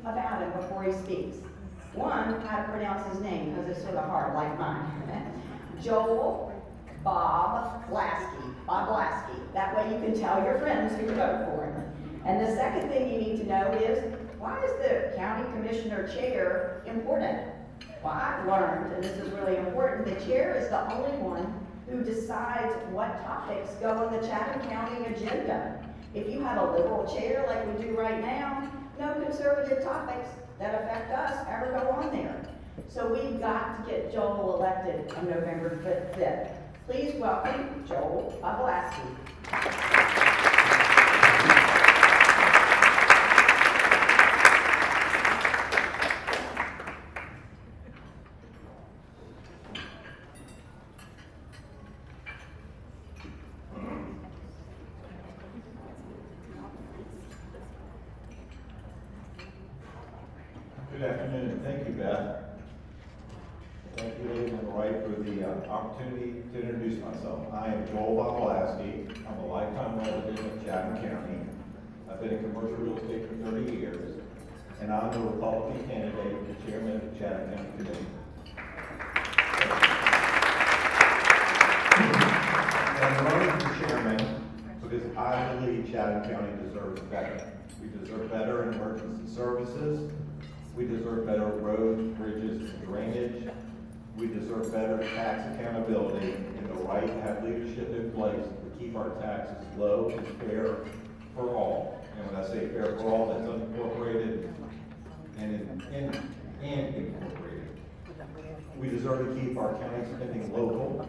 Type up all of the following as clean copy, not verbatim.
about him before he speaks. One, how to pronounce his name, because it's sort of hard, like mine. Joel Bob Blasky. Bob Blasky. That way you can tell your friends who vote for him. And the second thing you need to know is, why is the county commissioner chair important? Well, I've learned, and this is really important, the chair is the only one who decides what topics go on the Chatham County agenda. If you have a liberal chair like we do right now, no conservative topics that affect us ever go on there. So we've got to get Joel elected on November 5th. Please welcome Joel Boblaski. Good afternoon. Thank you, Beth. Thank you, ladies on the right, for the opportunity to introduce myself. I am Joel Boblaski. I'm a lifetime resident of Chatham County. I've been in commercial real estate for 30 years, and I'm the Republican candidate for chairman of the Chatham County Committee. I'm running for chairman because I believe Chatham County deserves better. We deserve better in emergency services. We deserve better roads, bridges, and drainage. We deserve better tax accountability and the right to have leadership in place to keep our taxes low and fair for all. And when I say fair for all, that's unincorporated and incorporated. We deserve to keep our county spending local.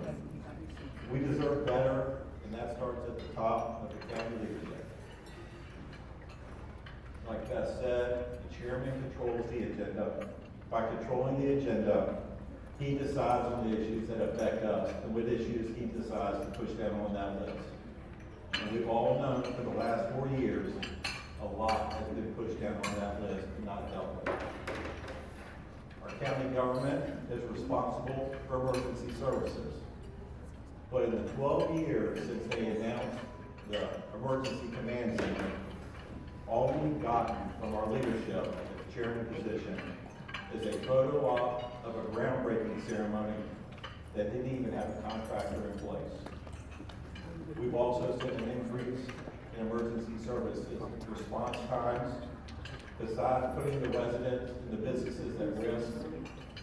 We deserve better, and that starts at the top of the county leadership. Like Beth said, the chairman controls the agenda. By controlling the agenda, he decides on the issues that affect us and what issues he decides to push down on that list. And we've all known for the last 4 years, a lot has been pushed down on that list and not dealt with. Our county government is responsible for emergency services. But in the 12 years since they announced the emergency command center, all we've gotten from our leadership at the chairman position is a photo op of a groundbreaking ceremony that didn't even have a contractor in place. We've also seen an increase in emergency services response times. Besides putting the residents and the businesses at risk,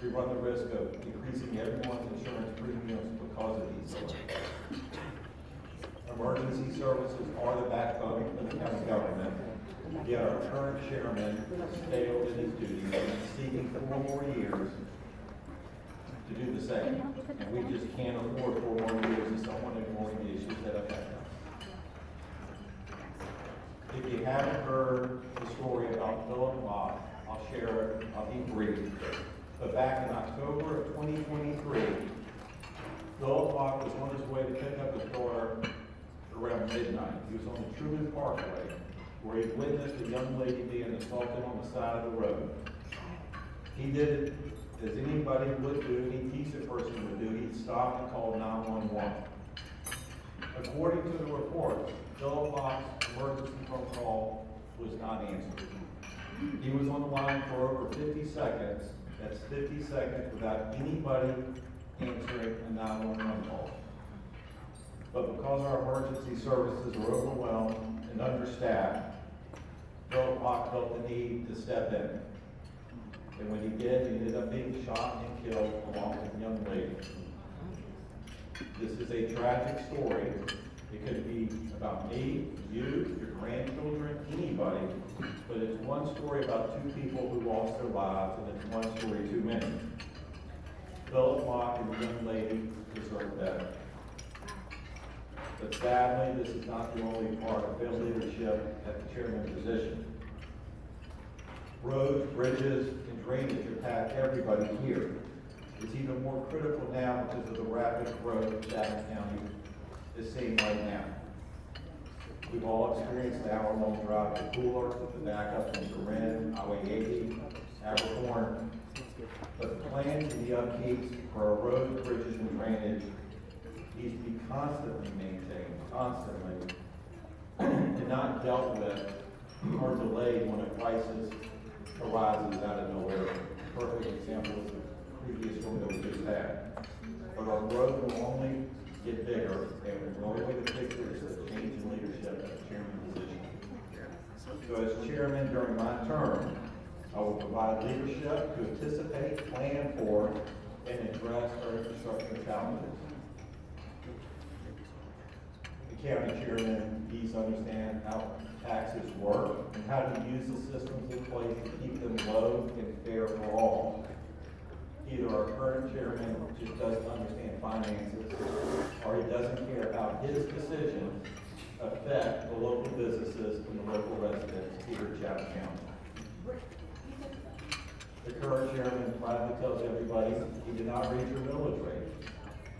we run the risk of increasing everyone's insurance premiums because of these delays. Emergency services are the backbone of the county government. Yet our current chairman failed in his duties and is seeking 4 more years to do the same. And we just can't afford 4 more years of someone ignoring the issues that affect us. If you haven't heard the story about Philip Locke, I'll share it, I'll be brief. But back in October of 2023, Philip Locke was on his way to pick up his daughter around midnight. He was on the Truman Parkway, where he witnessed a young lady being assaulted on the side of the road. He did it as anybody would do, any decent person would do. He'd stop and call 911. According to the report, Philip Locke's emergency phone call was not answered. He was on the line for over 50 seconds. That's 50 seconds without anybody answering a 911 call. But because our emergency services are overwhelmed and understaffed, Philip Locke felt the need to step in. And when he did, he ended up being shot and killed along with a young lady. This is a tragic story. It could be about me, you, your grandchildren, anybody, but it's one story about 2 people who lost their lives, and it's one story too many. Philip Locke and the young lady deserve better. But sadly, this is not the only part of failed leadership at the chairman position. Roads, bridges, and drainage impact everybody here. It's even more critical now because of the rapid growth Chatham County is seeing right now. We've all experienced the hour-long drive to Cooler, the backup from Turin, Highway 80, Abercorn. But the plans and the upkeep for our roads, bridges, and drainage needs to be constantly maintained, and not dealt with or delayed when a crisis arises out of nowhere. Perfect example is the previous one that we just had. But our growth will only get bigger, and the only way to fix it is a change in leadership at the chairman position. So as chairman during my term, I will provide leadership to anticipate, plan for, and address our infrastructure challenges. The county chairman needs to understand how taxes work and how to use the systems in place to keep them low and fair for all. Either our current chairman just doesn't understand finances, or he doesn't care how his decisions affect the local businesses and the local residents here in Chatham County. The current chairman proudly tells everybody he did not raise your millage rate,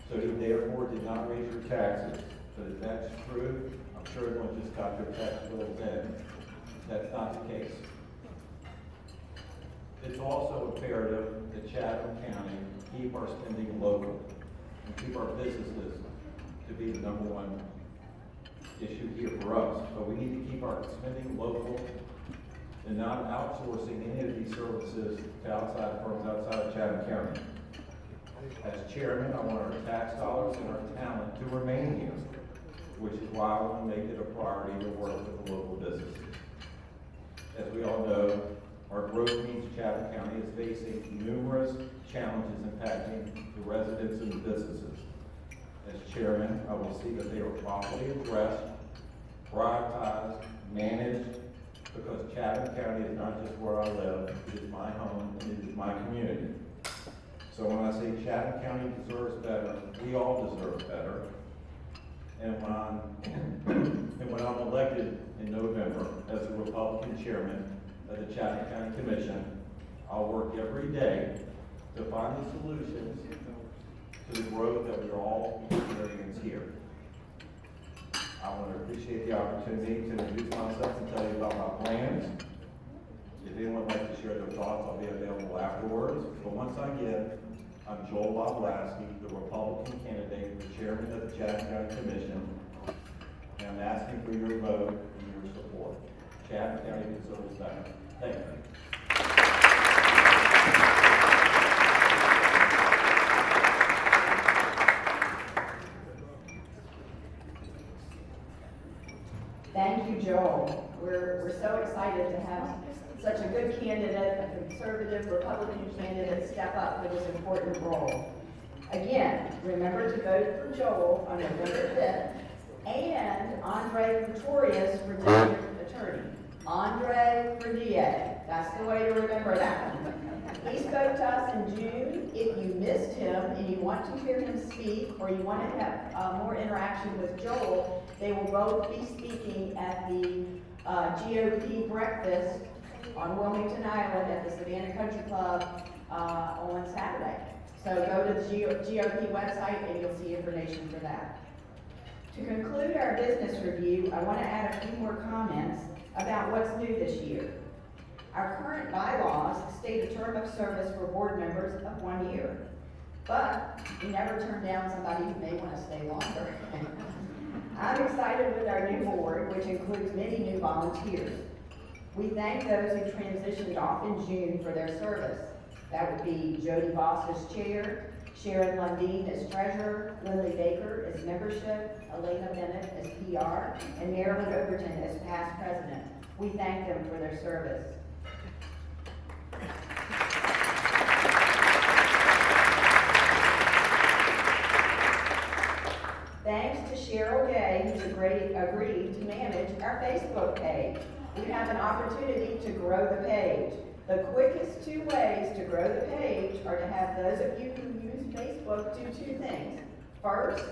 so he therefore did not raise your taxes. But if that's true, I'm sure everyone just got their tax bills in. That's not the case. It's also imperative that Chatham County keep our spending local and keep our businesses to be the number one issue here for us. But we need to keep our spending local and not outsourcing any of these services to outside firms outside of Chatham County. As chairman, I want our tax dollars and our talent to remain here, which is why I want to make it a priority to work with the local businesses. As we all know, our growth means Chatham County is facing numerous challenges impacting the residents and the businesses. As chairman, I will see that they are properly addressed, prioritized, managed, because Chatham County is not just where I live, it is my home and it is my community. So when I say Chatham County deserves better, we all deserve better. And when I'm elected in November as the Republican chairman of the Chatham County Commission, I'll work every day to find the solutions to the growth that we all experience here. I want to appreciate the opportunity to introduce myself and tell you about my plans. If anyone would like to share their thoughts, I'll be available afterwards. But once again, I'm Joel Boblaski, the Republican candidate for chairman of the Chatham County Commission, and I'm asking for your vote and your support. Chatham County deserves better. Thank you. Thank you, Joel. We're so excited to have such a good candidate, a conservative Republican candidate, step up for this important role. Again, remember to vote for Joel on November 5th, and Andre Pretorius for district attorney. Andre for DA. That's the way to remember that one. He spoke to us in June. If you missed him and you want to hear him speak, or you want to have more interaction with Joel, they will both be speaking at the GOP breakfast on Wilmington Island at the Savannah Country Club on Saturday. So go to the GOP website and you'll see information for that. To conclude our business review, I want to add a few more comments about what's new this year. Our current bylaws state a term of service for board members of 1 year, but we never turn down somebody who may want to stay longer. I'm excited with our new board, which includes many new volunteers. We thank those who transitioned off in June for their service. That would be Jody Voss as chair, Sharon Lundeen as treasurer, Lily Baker as membership, Elena Bennett as PR, and Marilyn Overton as past president. We thank them for their service. Thanks to Cheryl Gay, who's agreed to manage our Facebook page. We have an opportunity to grow the page. The quickest two ways to grow the page are to have those of you who use Facebook do two things. First,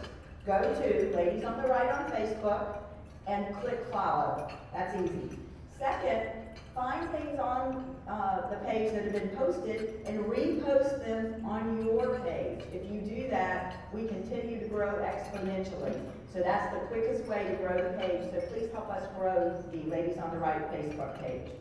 go to Ladies on the Right on Facebook and click follow. That's easy. Second, find things on the page that have been posted and repost them on your page. If you do that, we continue to grow exponentially. So that's the quickest way to grow the page. So please help us grow the Ladies on the Right Facebook page.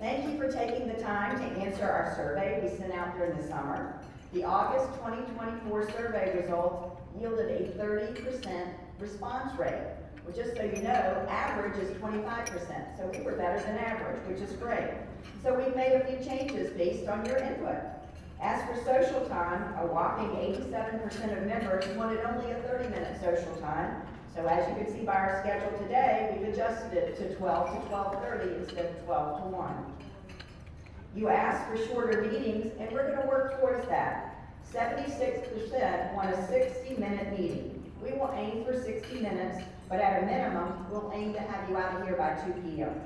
Thank you for taking the time to answer our survey we sent out during the summer. The August 2024 survey results yielded a 30% response rate. Well, just so you know, average is 25%, so we were better than average, which is great. So we've made a few changes based on your input. As for social time, a whopping 87% of members wanted only a 30-minute social time. So as you can see by our schedule today, we've adjusted it to 12 to 12:30 instead of 12 to 1. You asked for shorter meetings, and we're going to work towards that. 76% want a 60-minute meeting. We will aim for 60 minutes, but at a minimum, we'll aim to have you out of here by 2 p.m.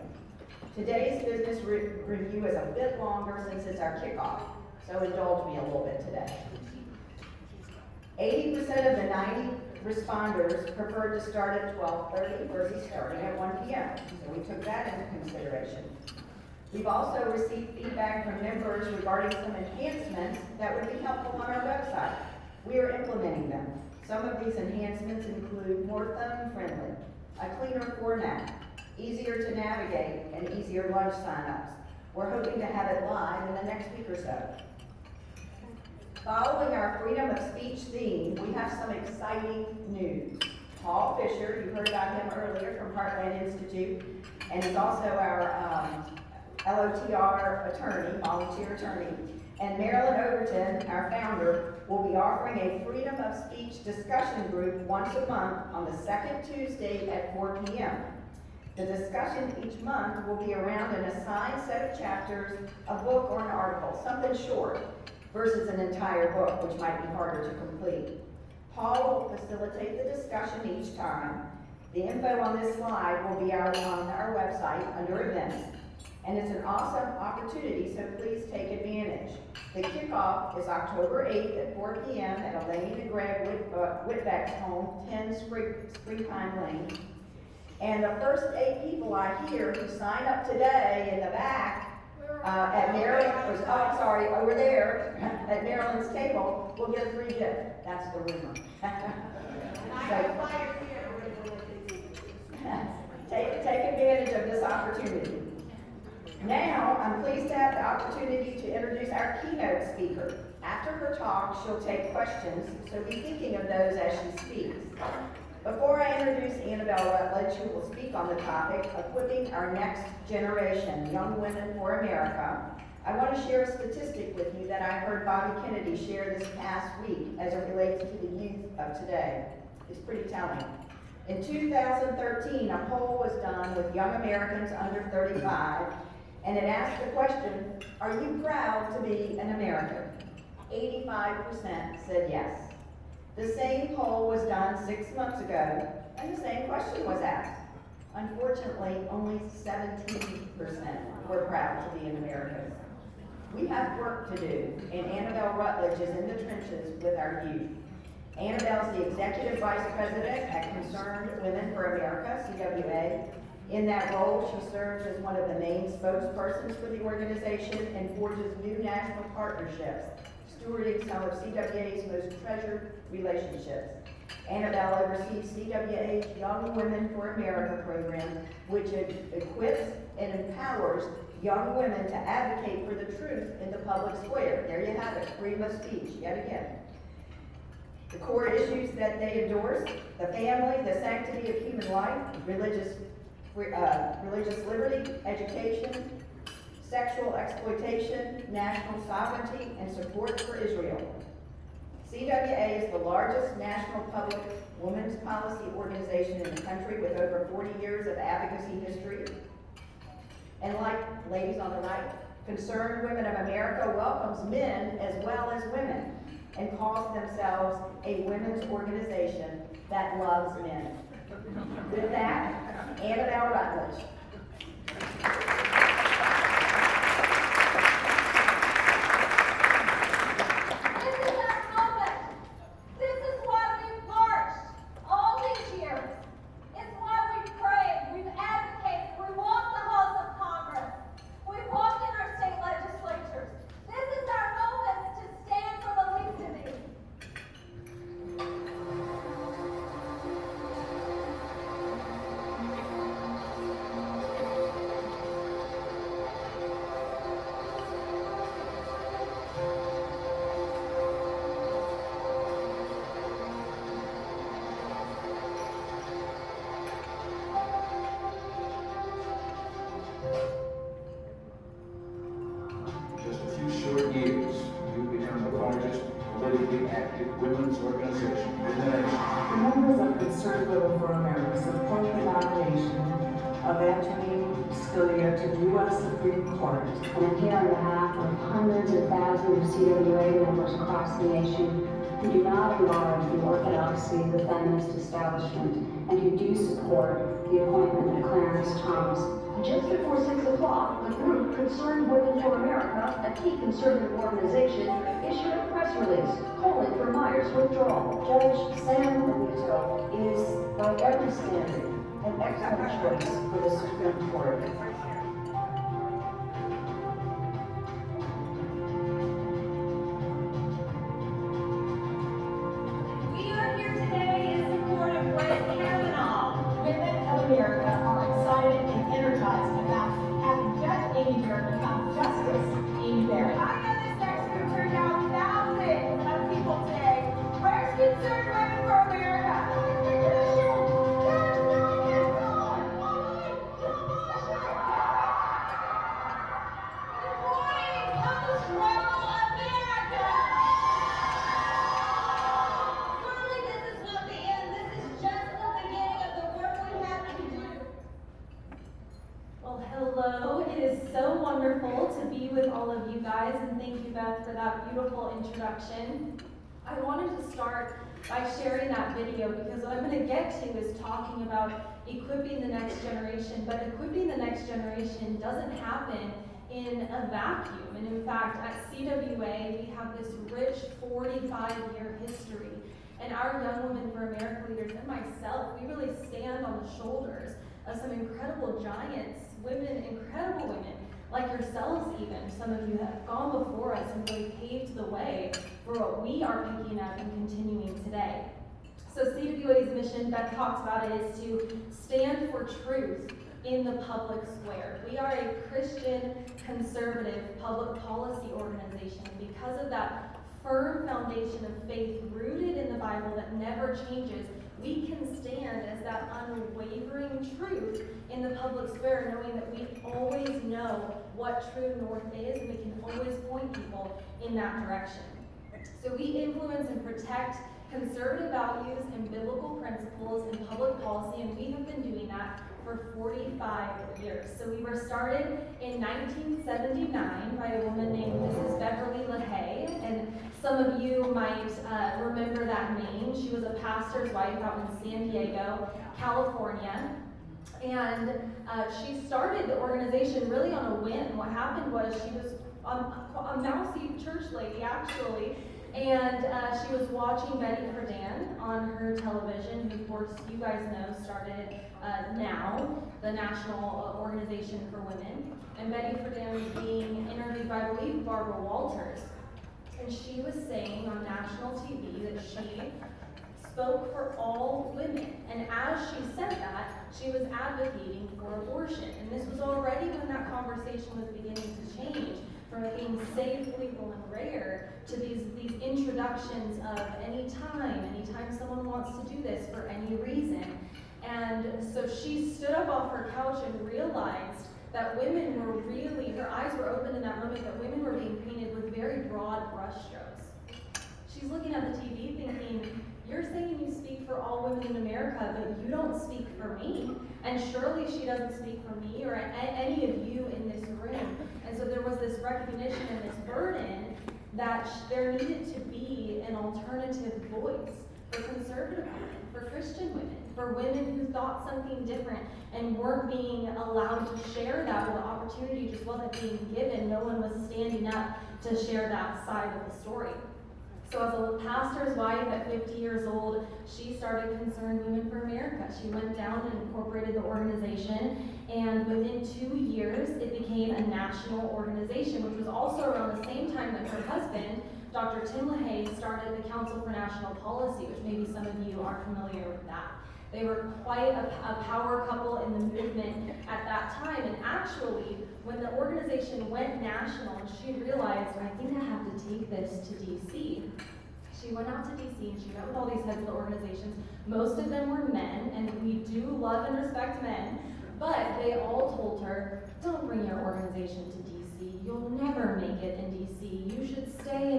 Today's business review is a bit longer since it's our kickoff, so indulge me a little bit today. 80% of the 90 responders preferred to start at 12:30 versus starting at 1 p.m., so we took that into consideration. We've also received feedback from members regarding some enhancements that would be helpful on our website. We are implementing them. Some of these enhancements include more thumb-friendly, a cleaner format, easier to navigate, and easier lunch sign-ups. We're hoping to have it live in the next week or so. Following our freedom of speech theme, we have some exciting news. Paul Fisher, you heard about him earlier from Heartland Institute, and he's also our LOTR attorney, volunteer attorney, and Marilyn Overton, our founder, will be offering a freedom of speech discussion group once a month on the second Tuesday at 4 p.m. The discussion each month will be around an assigned set of chapters, a book or an article, something short, versus an entire book, which might be harder to complete. Paul will facilitate the discussion each time. The info on this slide will be on our website under events, and it's an awesome opportunity, so please take advantage. The kickoff is October 8th at 4 p.m. at Elaine and Greg Whitbeck's home, 10 Springtime Lane. And the first 8 people I hear who sign up today in the back at Maryland, over there at Maryland's table, will get a free gift. That's the rumor. Take advantage of this opportunity. Now, I'm pleased to have the opportunity to introduce our keynote speaker. After her talk, she'll take questions, so be thinking of those as she speaks. Before I introduce Annabelle Rutledge, who will speak on the topic, Equipping Our Next Generation, Young Women for America, I want to share a statistic with you that I heard Bobby Kennedy share this past week as it relates to the youth of today. It's pretty telling. In 2013, a poll was done with young Americans under 35, and it asked the question, are you proud to be an American? 85% said yes. The same poll was done 6 months ago, and the same question was asked. Unfortunately, only 17% were proud to be an American. We have work to do, and Annabelle Rutledge is in the trenches with our youth. Annabelle's the Executive Vice President at Concerned Women for America, CWA. In that role, she serves as one of the main spokespersons for the organization and forges new national partnerships, stewarding some of CWA's most treasured relationships. Annabelle oversees CWA's Young Women for America program, which equips and empowers young women to advocate for the truth in the public square. There you have it, freedom of speech, yet again. The core issues that they endorse: the family, the sanctity of human life, religious liberty, education, sexual exploitation, national sovereignty, and support for Israel. CWA is the largest national public women's policy organization in the country with over 40 years of advocacy history. And like ladies on the right, Concerned Women of America welcomes men as well as women and calls themselves a women's organization that loves men. With that, Annabelle Rutledge. short years, you've become the largest politically active women's organization in the nation. The members of Conservative for America support the nomination of Antonin Scalia to the U.S. Supreme Court. And I'm here on behalf of hundreds of thousands of CWA members across the nation who do not enlarge the orthodoxy of the feminist establishment and who do support the appointment of Clarence Thomas. Just before 6 o'clock, the group Concerned Women for America, a key conservative organization, issued a press release calling for Meyer's withdrawal. Judge Sam Alito is, by every standard, an excellent choice for the Supreme Court. We are here today in support of Brett Kavanaugh. Women of America are excited and energized about having Judge Amy Barrett become Justice Amy Barrett. I know this next group turned out thousands of people today. Where's Concerned Women for America? Well, hello. It is so wonderful to be with all of you guys, and thank you, Beth, for that beautiful introduction. I wanted to start by sharing that video because what I'm going to get to is talking about equipping the next generation, but equipping the next generation doesn't happen in a vacuum. And in fact, at CWA, we have this rich 45-year history. And our Young Women for America leaders and myself, we really stand on the shoulders of some incredible giants, women, incredible women, like yourselves even. Some of you have gone before us and really paved the way for what we are picking up and continuing today. So CWA's mission, Beth talks about it, is to stand for truth in the public square. We are a Christian, conservative, public policy organization. Because of that firm foundation of faith rooted in the Bible that never changes, we can stand as that unwavering truth in the public square, knowing that we always know what true north is, and we can always point people in that direction. So we influence and protect conservative values and biblical principles in public policy, and we have been doing that for 45 years. So we were started in 1979 by a woman named Mrs. Beverly LaHaye, and some of you might remember that name. She was a pastor's wife out in San Diego, California. And she started the organization really on a whim. What happened was she was a mousy church lady, actually, and she was watching Betty Friedan on her television, who, of course, you guys know started NOW, the National Organization for Women. And Betty Friedan was being interviewed by, I believe, Barbara Walters. And she was saying on national TV that she spoke for all women. And as she said that, she was advocating for abortion. And this was already when that conversation was beginning to change, from it being safe, legal, and rare, to these introductions of anytime someone wants to do this for any reason. And so she stood up off her couch and realized that women were really, her eyes were open in that moment, that women were being painted with very broad brushstrokes. She's looking at the TV thinking, you're saying you speak for all women in America, but you don't speak for me. And surely she doesn't speak for me or any of you in this room. And so there was this recognition and this burden that there needed to be an alternative voice for conservative women, for Christian women, for women who thought something different and weren't being allowed to share that, or the opportunity just wasn't being given. No one was standing up to share that side of the story. So as a pastor's wife at 50 years old, she started Concerned Women for America. She went down and incorporated the organization, and within 2 years, it became a national organization, which was also around the same time that her husband, Dr. Tim LaHaye, started the Council for National Policy, which maybe some of you are familiar with that. They were quite a power couple in the movement at that time, and actually, when the organization went national, she realized, I think I have to take this to DC. She went out to DC and she met with all these heads of the organizations. Most of them were men, and we do love and respect men, but they all told her, don't bring your organization to DC. You'll never make it in DC.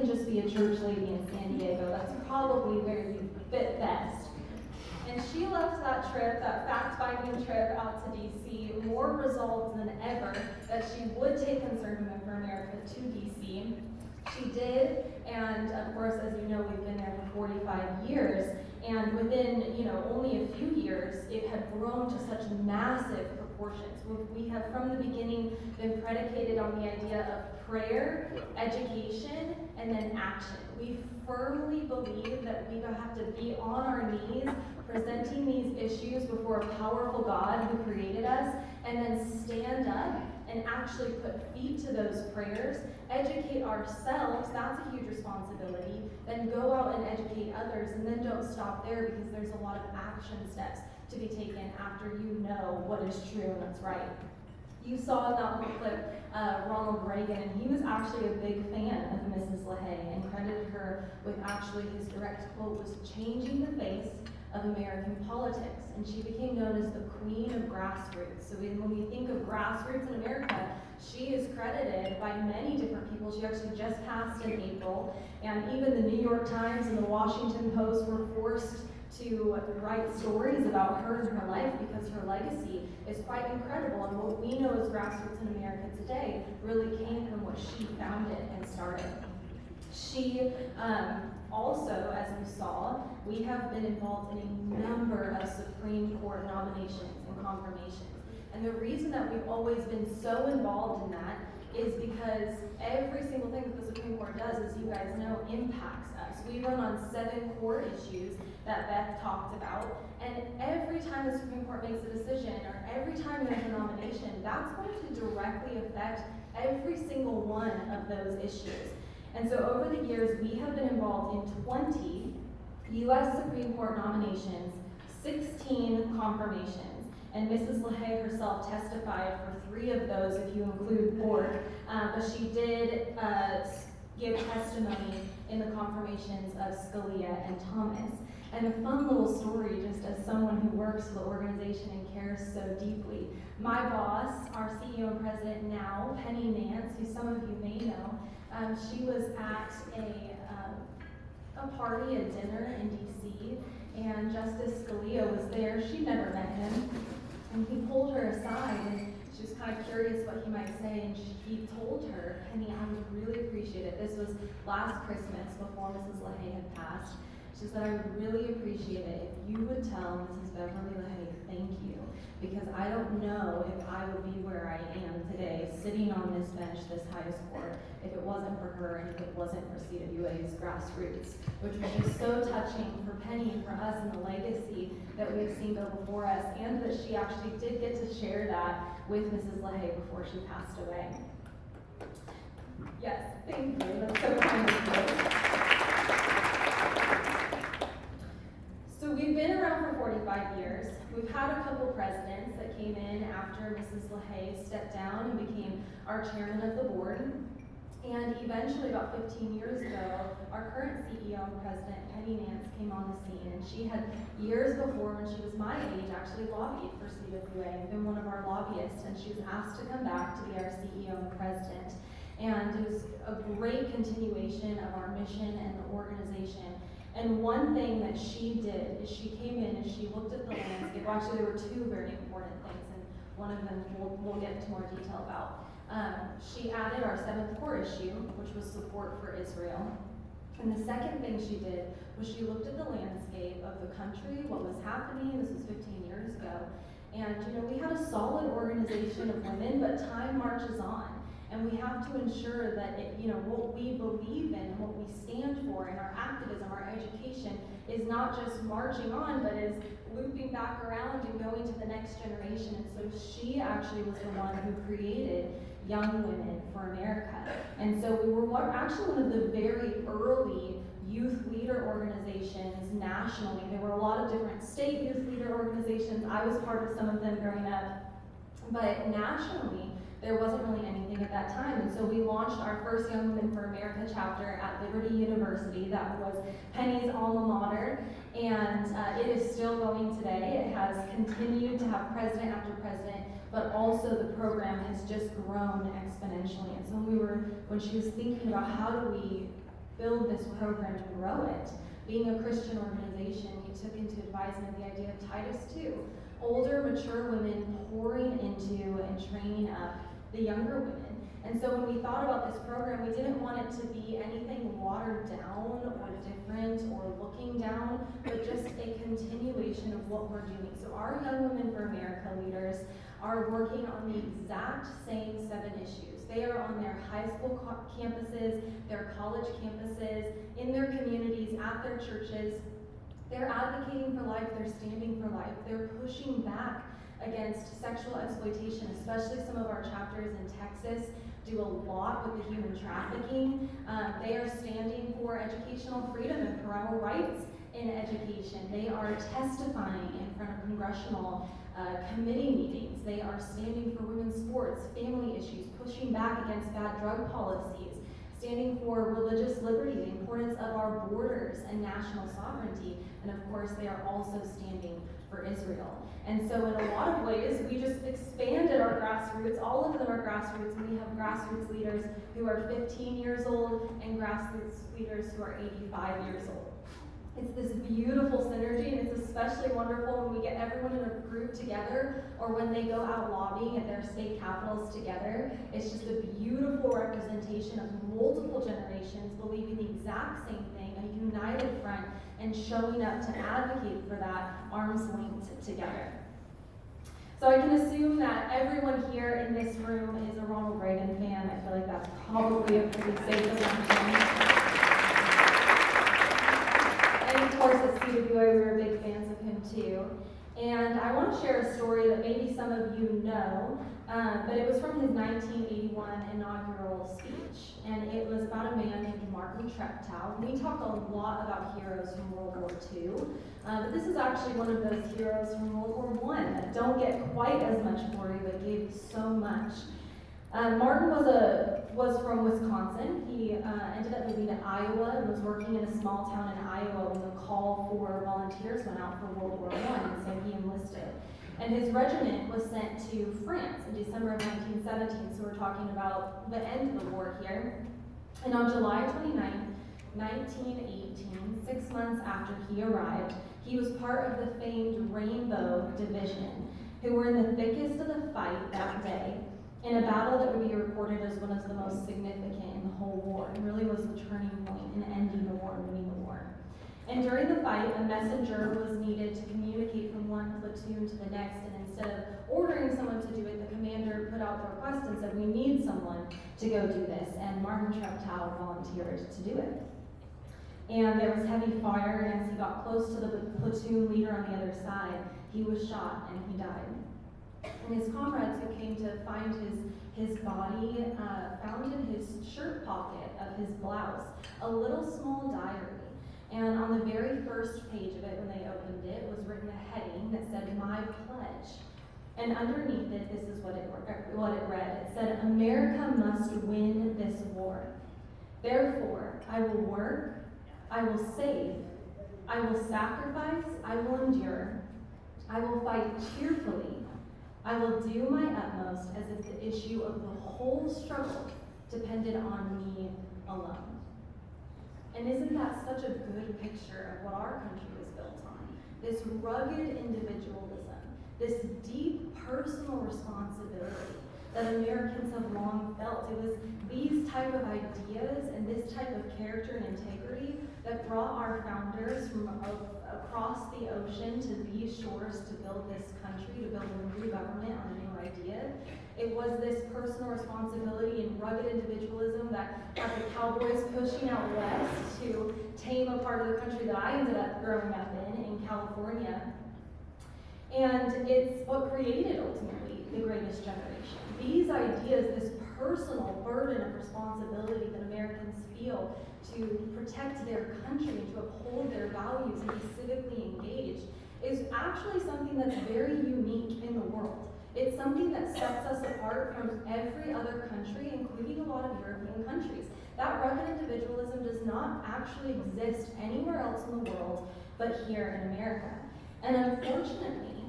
just be a church lady in San Diego. That's probably where you fit best. And she left that trip, that fact-finding trip out to DC, more resolved than ever that she would take Concerned Women for America to DC. She did, and of course, as you know, we've been there for 45 years, and within, only a few years, it had grown to such massive proportions. We have, from the beginning, been predicated on the idea of prayer, education, and then action. We firmly believe that we have to be on our knees, presenting these issues before a powerful God who created us, and then stand up and actually put feet to those prayers, educate ourselves, that's a huge responsibility, then go out and educate others, and then don't stop there because there's a lot of action steps to be taken after you know what is true and what's right. You saw in that little clip Ronald Reagan, and he was actually a big fan of Mrs. LaHaye and credited her with actually his direct quote was changing the face of American politics, and she became known as the queen of grassroots. So when we think of grassroots in America, she is credited by many different people. She actually just passed in April, and even the New York Times and the Washington Post were forced to write stories about her and her life because her legacy is quite incredible, and what we know as grassroots in America today really came from what she founded and started. She also, as you saw, we have been involved in a number of Supreme Court nominations and confirmations. And the reason that we've always been so involved in that is because every single thing that the Supreme Court does, as you guys know, impacts us. We run on 7 core issues that Beth talked about, and every time the Supreme Court makes a decision, or every time there's a nomination, that's going to directly affect every single one of those issues. And so over the years, we have been involved in 20 U.S. Supreme Court nominations, 16 confirmations, and Mrs. LaHaye herself testified for 3 of those, if you include Bork, but she did give testimony in the confirmations of Scalia and Thomas. And a fun little story, just as someone who works for the organization and cares so deeply. My boss, our CEO and president now, Penny Nance, who some of you may know, she was at a party, a dinner in DC, and Justice Scalia was there. She'd never met him, and he pulled her aside, and she was kind of curious what he might say, and he told her, Penny, I would really appreciate it. This was last Christmas before Mrs. LaHaye had passed. She said, I would really appreciate it if you would tell Mrs. Beverly LaHaye thank you, because I don't know if I would be where I am today, sitting on this bench, this highest court, if it wasn't for her and if it wasn't for CWA's grassroots, which was just so touching for Penny and for us and the legacy that we've seen go before us, and that she actually did get to share that with Mrs. LaHaye before she passed away. Yes, thank you. That's so kind of you. So we've been around for 45 years. We've had a couple presidents that came in after Mrs. LaHaye stepped down and became our chairman of the board. And eventually, about 15 years ago, our current CEO and president, Penny Nance, came on the scene. And she had, years before, when she was my age, actually lobbied for CWA and been one of our lobbyists. And she was asked to come back to be our CEO and president. And it was a great continuation of our mission and the organization. And one thing that she did is she came in and she looked at the landscape. Well, actually, there were 2 very important things, and one of them we'll get into more detail about. She added our 7th core issue, which was support for Israel. And the second thing she did was she looked at the landscape of the country, what was happening. This was 15 years ago. And, we had a solid organization of women, but time marches on. And we have to ensure that what we believe in, what we stand for, and our activism, our education, is not just marching on, but is looping back around and going to the next generation. And so she actually was the one who created Young Women for America. And so we were actually one of the very early youth leader organizations nationally. There were a lot of different state youth leader organizations. I was part of some of them growing up. But nationally, there wasn't really anything at that time. And so we launched our first Young Women for America chapter at Liberty University. That was Penny's alma mater. And it is still going today. It has continued to have president after president, but also the program has just grown exponentially. And so when she was thinking about how do we build this program, to grow it. Being a Christian organization, we took into advisement the idea of Titus 2, older, mature women pouring into and training up the younger women. And so when we thought about this program, we didn't want it to be anything watered down or different or looking down, but just a continuation of what we're doing. So our Young Women for America leaders are working on the exact same 7 issues. They are on their high school campuses, their college campuses, in their communities, at their churches. They're advocating for life, they're standing for life, they're pushing back against sexual exploitation, especially some of our chapters in Texas do a lot with the human trafficking. They are standing for educational freedom and parental rights in education. They are testifying in front of congressional committee meetings. They are standing for women's sports, family issues, pushing back against bad drug policies, standing for religious liberty, the importance of our borders and national sovereignty, and of course they are also standing for Israel. And so in a lot of ways, we just expanded our grassroots. All of them are grassroots, and we have grassroots leaders who are 15 years old and grassroots leaders who are 85 years old. It's this beautiful synergy, and it's especially wonderful when we get everyone in a group together or when they go out lobbying at their state capitals together. It's just a beautiful representation of multiple generations believing the exact same thing, a united front, and showing up to advocate for that arm's length together. So I can assume that everyone here in this room is a Ronald Reagan fan. I feel like that's probably a pretty safe assumption. And of course at CWA we were big fans of him too. And I want to share a story that maybe some of you know, but it was from his 1981 inaugural speech. And it was about a man named Martin Treptow. We talk a lot about heroes from World War II, but this is actually one of those heroes from World War I that don't get quite as much glory but gave so much. Martin was from Wisconsin. He ended up moving to Iowa and was working in a small town in Iowa when the call for volunteers went out for World War I, and so he enlisted. And his regiment was sent to France in December of 1917, so we're talking about the end of the war here. And on July 29, 1918, 6 months after he arrived, he was part of the famed Rainbow Division, who were in the thickest of the fight that day, in a battle that would be recorded as one of the most significant in the whole war, and really was the turning point in ending the war and winning the war. And during the fight, a messenger was needed to communicate from one platoon to the next, and instead of ordering someone to do it, the commander put out the request and said, we need someone to go do this, and Martin Treptow volunteered to do it. And there was heavy fire, and as he got close to the platoon leader on the other side, he was shot and he died. And his comrades who came to find his body found in his shirt pocket of his blouse a little small diary. And on the very first page of it, when they opened it, was written a heading that said, My Pledge. And underneath it, this is what it read. It said, America must win this war. Therefore, I will work, I will save, I will sacrifice, I will endure, I will fight cheerfully, I will do my utmost as if the issue of the whole struggle depended on me alone. And isn't that such a good picture of what our country was built on? This rugged individualism, this deep personal responsibility that Americans have long felt. It was these type of ideas and this type of character and integrity that brought our founders from across the ocean to these shores to build this country, to build a new government on a new idea. It was this personal responsibility and rugged individualism that had the cowboys pushing out west to tame a part of the country that I ended up growing up in California. And it's what created, ultimately, the greatest generation. These ideas, this personal burden of responsibility that Americans feel to protect their country and to uphold their values and be civically engaged, is actually something that's very unique in the world. It's something that sets us apart from every other country, including a lot of European countries. That rugged individualism does not actually exist anywhere else in the world but here in America. And unfortunately,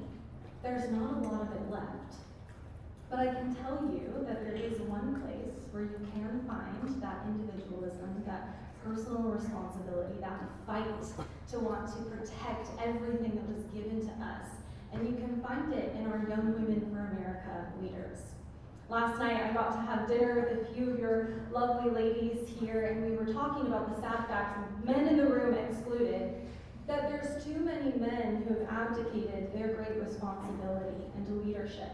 there's not a lot of it left. But I can tell you that there is one place where you can find that individualism, that personal responsibility, that fight to want to protect everything that was given to us. And you can find it in our Young Women for America leaders. Last night I got to have dinner with a few of your lovely ladies here, and we were talking about the sad facts, men in the room excluded, that there's too many men who have abdicated their great responsibility into leadership.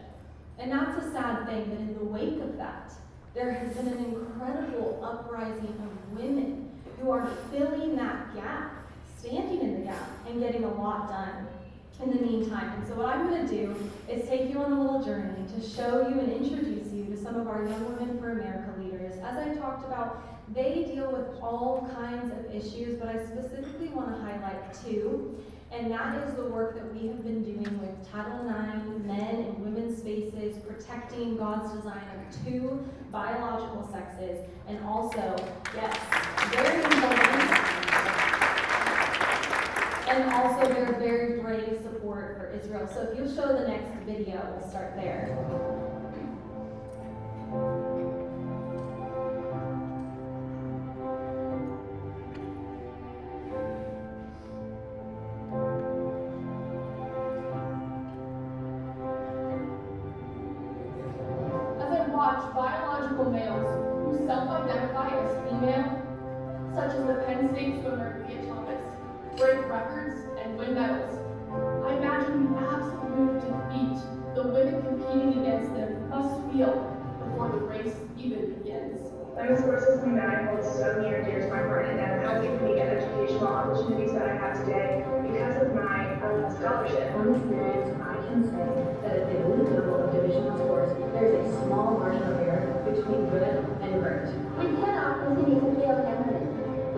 And that's a sad thing, but in the wake of that, there has been an incredible uprising of women who are filling that gap, standing in the gap, and getting a lot done in the meantime. And so what I'm going to do is take you on a little journey to show you and introduce you to some of our Young Women for America leaders. As I talked about, they deal with all kinds of issues, but I specifically want to highlight two. And that is the work that we have been doing with Title IX, men and women's spaces, protecting God's design of two biological sexes, and also, yes, very important, and also their very brave support for Israel. So if you'll show the next video, we'll start there. Watch biological males who self-identify as female, such as the Penn State swimmer Leah Thomas, break records and win medals. I imagine the absolute defeat the women competing against them must feel before the race even begins. That is of something that I hold so near and dear to my heart, and that has given me the educational opportunities that I have today because of my scholarship. From experience, I can say that at the elite level of divisional sports, there's a small margin of error between good and great. We cannot continue to fail young women.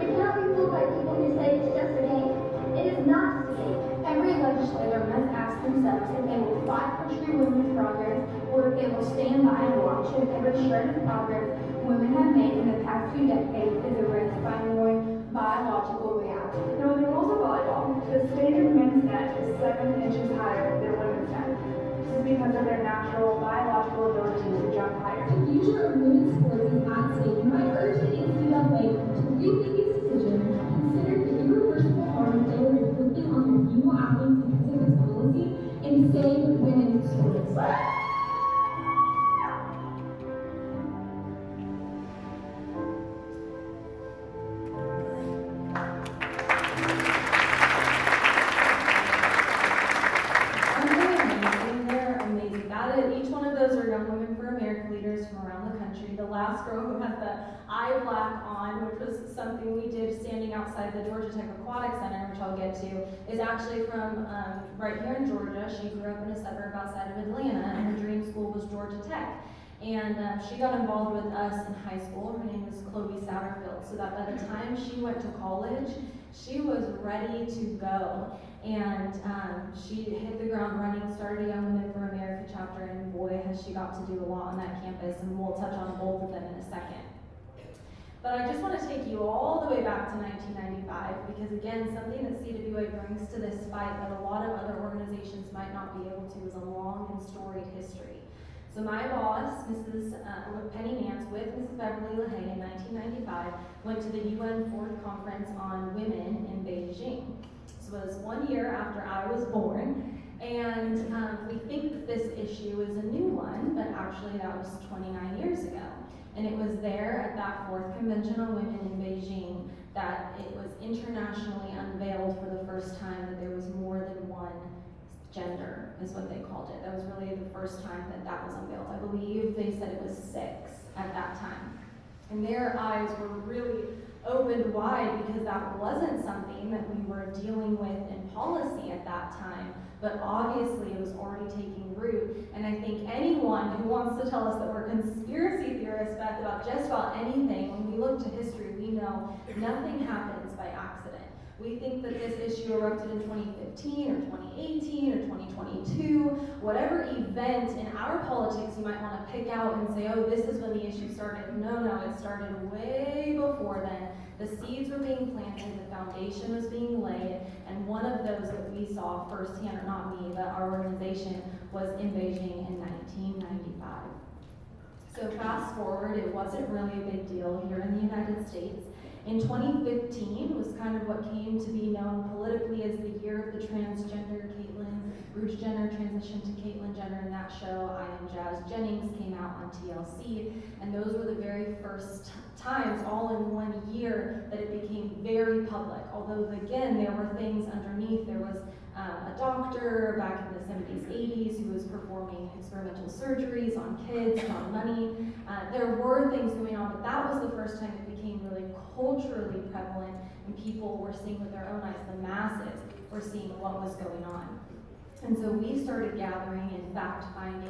We cannot be fooled by people who say it's just a game. It is not just a game. Every legislator must ask themselves if they will fight for true women's progress, or if they will stand by and watch as every shred of progress women have made in the past 2 decades is erased by more biological reality. Now, in the rules of volleyball, the standard men's net is 7 inches higher than women's net. This is because of their natural biological ability to jump higher. The future of women's sports is at stake, and I urge the NCAA to rethink its decision, consider the irreversible harm they are inflicting on their female athletes because of its policy, and save women's sports. The last girl who had the eye black on, which was something we did standing outside the Georgia Tech Aquatic Center, which I'll get to, is actually from right here in Georgia. She grew up in a suburb outside of Atlanta, and her dream school was Georgia Tech. And she got involved with us in high school. Her name is Chloe Satterfield, so that by the time she went to college, she was ready to go. And she hit the ground running, started a Young Women for America chapter, and boy, has she got to do a lot on that campus, and we'll touch on both of them in a second. But I just want to take you all the way back to 1995, because again, something that CWA brings to this fight that a lot of other organizations might not be able to is a long and storied history. So my boss, Mrs. Penny Nance, with Mrs. Beverly LaHaye in 1995, went to the UN Fourth Conference on Women in Beijing. This was 1 year after I was born, and we think that this issue is a new one, but actually that was 29 years ago. And it was there at that Fourth Convention on Women in Beijing that it was internationally unveiled for the first time that there was more than one gender, is what they called it. That was really the first time that that was unveiled. I believe they said it was 6 at that time. And their eyes were really opened wide because that wasn't something that we were dealing with in policy at that time, but obviously it was already taking root. And I think anyone who wants to tell us that we're conspiracy theorists, Beth, about just about anything, when we look to history, we know nothing happens by accident. We think that this issue erupted in 2015 or 2018 or 2022, whatever event in our politics you might want to pick out and say, oh, this is when the issue started. No, it started way before then. The seeds were being planted, the foundation was being laid, and one of those that we saw firsthand, or not me, but our organization, was in Beijing in 1995. So fast forward, it wasn't really a big deal here in the United States. In 2015 was kind of what came to be known politically as the year of the transgender. Bruce Jenner transitioned to Caitlyn Jenner in that show. I Am Jazz Jennings came out on TLC, and those were the very first times, all in 1 year, that it became very public. Although, again, there were things underneath. There was a doctor back in the 70s, 80s who was performing experimental surgeries on kids, on money. There were things going on, but that was the first time it became really culturally prevalent, and people were seeing with their own eyes, the masses were seeing what was going on. And so we started gathering and fact-finding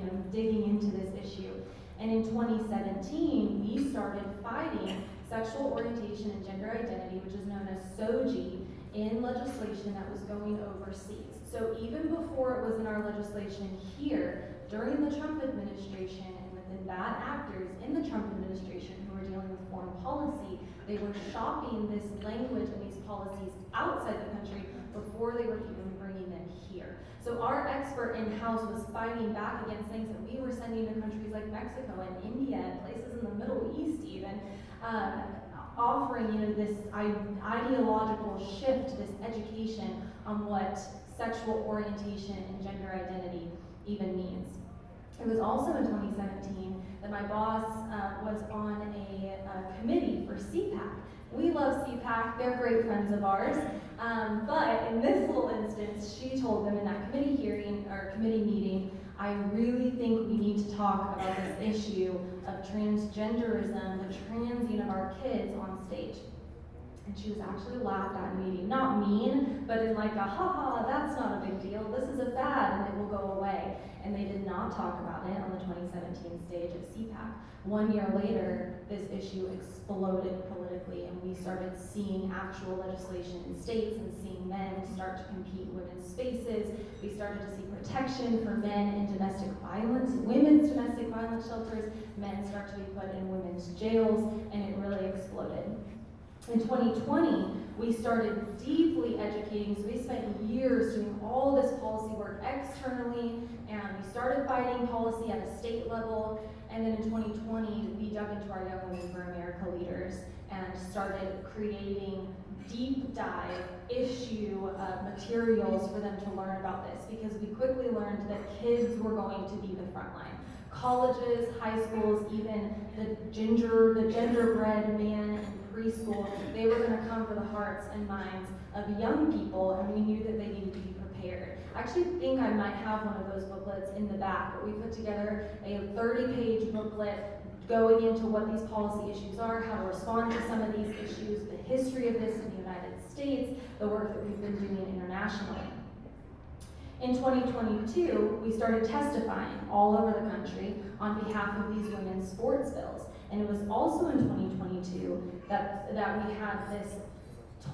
and digging into this issue. And in 2017, we started fighting sexual orientation and gender identity, which is known as SOGI, in legislation that was going overseas. So even before it was in our legislation here, during the Trump administration and within bad actors in the Trump administration who were dealing with foreign policy, they were shopping this language and these policies outside the country before they were even bringing them here. So our expert in-house was fighting back against things that we were sending to countries like Mexico and India and places in the Middle East even, offering this ideological shift, this education on what sexual orientation and gender identity even means. It was also in 2017 that my boss was on a committee for CPAC. We love CPAC, they're great friends of ours, but in this little instance, she told them in that committee hearing, or committee meeting, I really think we need to talk about this issue of transgenderism, the transing of our kids on stage. And she was actually laughed at in the meeting. Not mean, but in like a, ha, that's not a big deal. This is a fad and it will go away. And they did not talk about it on the 2017 stage at CPAC. 1 year later, this issue exploded politically and we started seeing actual legislation in states and seeing men start to compete in women's spaces. We started to see protection for men in domestic violence, women's domestic violence shelters. Men start to be put in women's jails, and it really exploded. In 2020, we started deeply educating, so we spent years doing all this policy work externally, and we started fighting policy at a state level, and then in 2020, we dug into our Young Women for America leaders and started creating deep dive issue materials for them to learn about this, because we quickly learned that kids were going to be the front line. Colleges, high schools, even the genderbred man in preschool, they were going to come for the hearts and minds of young people, and we knew that they needed to be prepared. I actually think I might have one of those booklets in the back, but we put together a 30-page booklet going into what these policy issues are, how to respond to some of these issues, the history of this in the United States, the work that we've been doing internationally. In 2022, we started testifying all over the country on behalf of these women's sports bills. And it was also in 2022 that we had this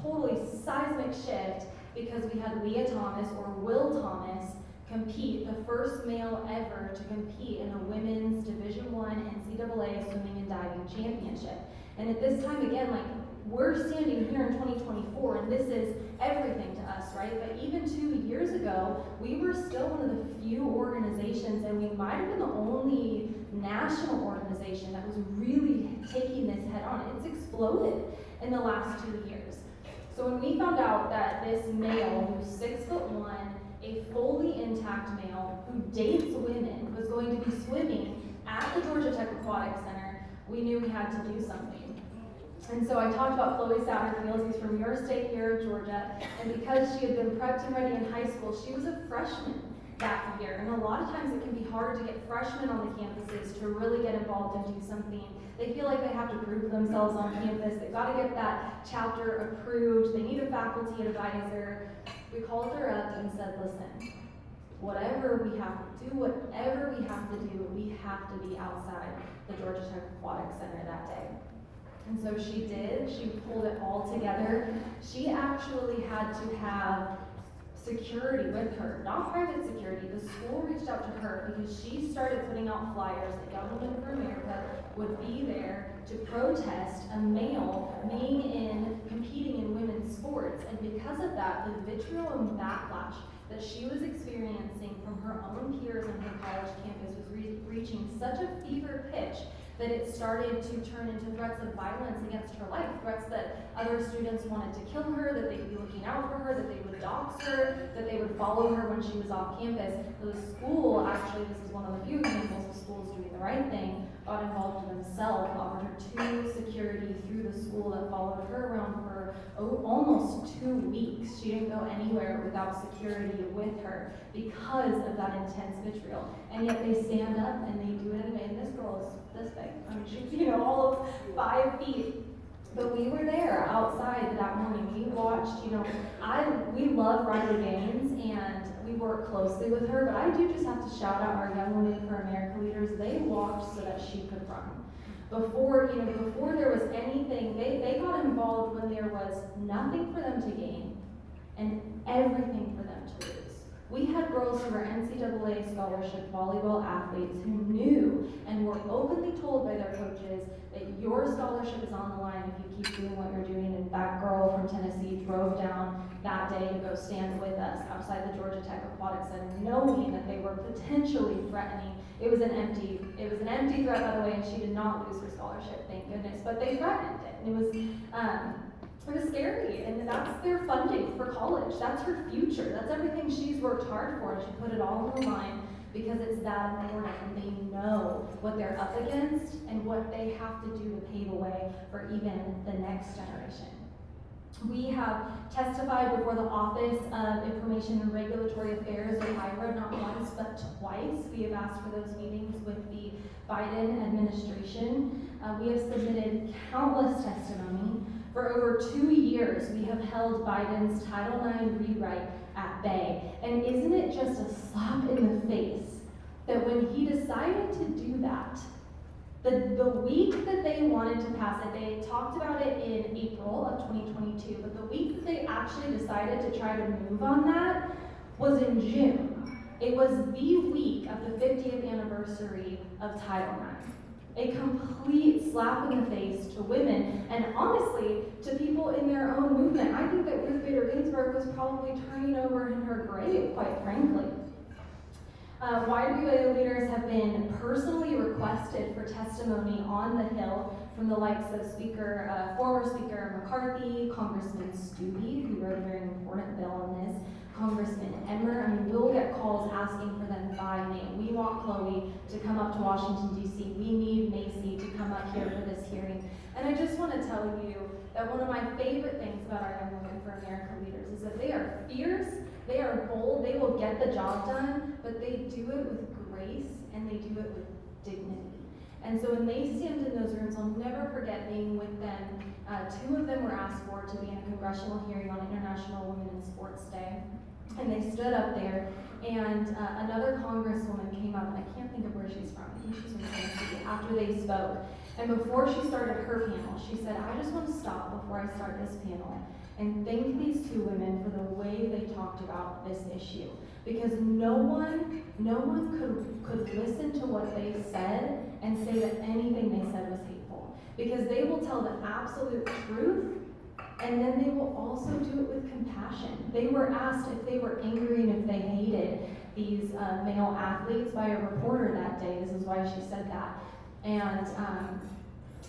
totally seismic shift, because we had Leah Thomas, or Will Thomas, compete, the first male ever to compete in a women's Division I NCAA swimming and diving championship. And at this time, again, like, we're standing here in 2024, and this is everything to us, right? But even 2 years ago, we were still one of the few organizations, and we might have been the only national organization that was really taking this head on. It's exploded in the last 2 years. So when we found out that this male, who's 6'1", a fully intact male who dates women, was going to be swimming at the Georgia Tech Aquatic Center, we knew we had to do something. And so I talked about Chloe Satterfield, who's from your state here, Georgia, and because she had been prepped and ready in high school, she was a freshman that year. And a lot of times it can be hard to get freshmen on the campuses to really get involved and do something. They feel like they have to prove themselves on campus. They've got to get that chapter approved. They need a faculty advisor. We called her up and said, listen, whatever we have to do, whatever we have to do, we have to be outside the Georgia Tech Aquatic Center that day. And so she did. She pulled it all together. She actually had to have security with her, not private security. The school reached out to her because she started putting out flyers that Young Women for America would be there to protest a male being competing in women's sports. And because of that, the vitriol and backlash that she was experiencing from her own peers on her college campus was reaching such a fever pitch that it started to turn into threats of violence against her life, threats that other students wanted to kill her, that they'd be looking out for her, that they would dox her, that they would follow her when she was off campus. The school, actually, this is one of the few examples of schools doing the right thing, got involved themselves, offered her 2 security through the school that followed her around for almost 2 weeks. She didn't go anywhere without security with her because of that intense vitriol. And yet they stand up and they do it anyway. And this girl is this big. I mean, she's, all of 5 feet. But we were there outside that morning. We watched, we love Riley Gaines and we work closely with her, but I do just have to shout out our Young Women for America leaders. They walked so that she could run. Before there was anything, they got involved when there was nothing for them to gain and everything for them to lose. We had girls who were NCAA scholarship volleyball athletes who knew and were openly told by their coaches that your scholarship is on the line if you keep doing what you're doing. And that girl from Tennessee drove down that day to go stand with us outside the Georgia Tech Aquatic Center, knowing that they were potentially threatening. It was an empty threat, by the way, and she did not lose her scholarship, thank goodness. But they threatened it, and it was scary, and that's their funding for college. That's her future. That's everything she's worked hard for, and she put it all on the line because it's that important, and they know what they're up against and what they have to do to pave the way for even the next generation. We have testified before the Office of Information and Regulatory Affairs, or IRA, not once but twice. We have asked for those meetings with the Biden administration. We have submitted countless testimony. For over 2 years, we have held Biden's Title IX rewrite at bay. And isn't it just a slap in the face that when he decided to do that, the week that they wanted to pass it, they talked about it in April of 2022, but the week that they actually decided to try to move on that was in June. It was the week of the 50th anniversary of Title IX. A complete slap in the face to women, and honestly, to people in their own movement. I think that Ruth Bader Ginsburg was probably turning over in her grave, quite frankly. YWA leaders have been personally requested for testimony on the Hill from the likes of former Speaker McCarthy, Congressman Stubbe, who wrote a very important bill on this, Congressman Emmer. I mean, we'll get calls asking for them by name. We want Chloe to come up to Washington, D.C. We need Macy to come up here for this hearing. And I just want to tell you that one of my favorite things about our Young Women for America leaders is that they are fierce, they are bold, they will get the job done, but they do it with grace and they do it with dignity. And so when they stand in those rooms, I'll never forget being with them. 2 of them were asked for to be in a congressional hearing on International Women in Sports Day. And they stood up there, and another congresswoman came up, and I can't think of where she's from. I think she's from Tennessee, after they spoke. And before she started her panel, she said, I just want to stop before I start this panel and thank these 2 women for the way they talked about this issue. Because no one could listen to what they said and say that anything they said was hateful. Because they will tell the absolute truth, and then they will also do it with compassion. They were asked if they were angry and if they hated these male athletes by a reporter that day. This is why she said that. And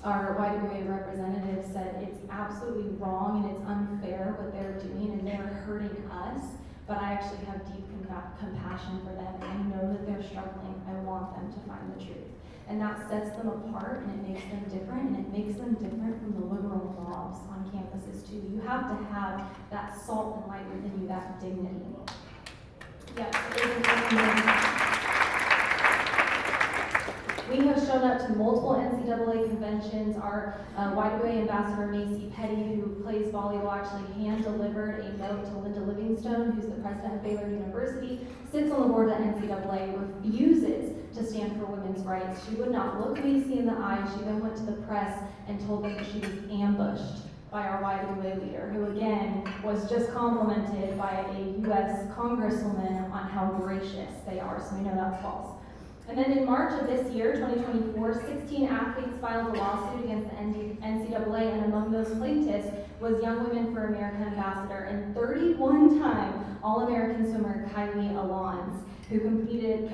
our YWA representative said it's absolutely wrong and it's unfair what they're doing and they're hurting us, but I actually have deep compassion for them. I know that they're struggling. I want them to find the truth. And that sets them apart, and it makes them different, and it makes them different from the liberal mobs on campuses too. You have to have that salt and light within you, that dignity. We have shown up to multiple NCAA conventions. Our YWA ambassador, Macy Petty, who plays volleyball, actually hand-delivered a note to Linda Livingstone, who's the president of Baylor University, sits on the board of the NCAA, refuses to stand for women's rights. She would not look Macy in the eye. She then went to the press and told them that she was ambushed by our YWA leader, who again was just complimented by a U.S. congresswoman on how gracious they are, so we know that's false. And then in March of this year, 2024, 16 athletes filed a lawsuit against the NCAA, and among those plaintiffs was Young Women for America ambassador and 31-time All-American swimmer Kylie Alons. who competed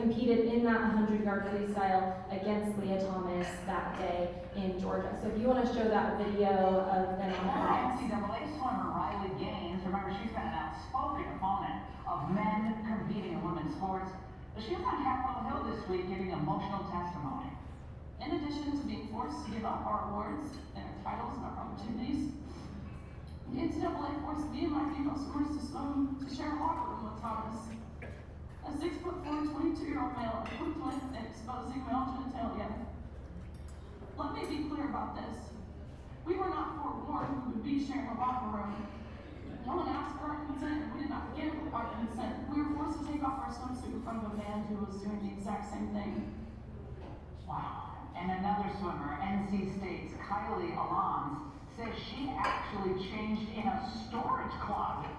in that 100-yard freestyle against Leah Thomas that day in Georgia. So if you want to show that video of them on the NCAA swimmer Riley Gaines, remember she's been an outspoken opponent of men competing in women's sports, but she was on Capitol Hill this week giving emotional testimony. In addition to being forced to give up our awards and our titles and our opportunities, the NCAA forced me and my female swimmers to share a locker room with Thomas. A 6'4", 22-year-old male equipped with and exposing male genitalia. Let me be clear about this. We were not forewarned we would be sharing a locker room. No one asked for our consent, and we did not give our consent. We were forced to take off our swimsuit in front of a man who was doing the exact same thing. Wow. And another swimmer, NC State's Kylie Alons, says she actually changed in a storage closet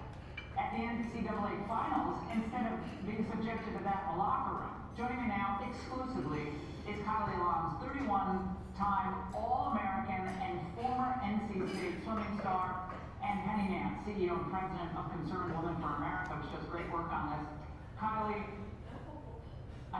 at the NCAA finals instead of being subjected to that in the locker room. Joining me now exclusively is Kylie Alons, 31-time All-American and former NC State swimming star, and Penny Nance, CEO and president of Concerned Women for America, which does great work on this. Kylie, I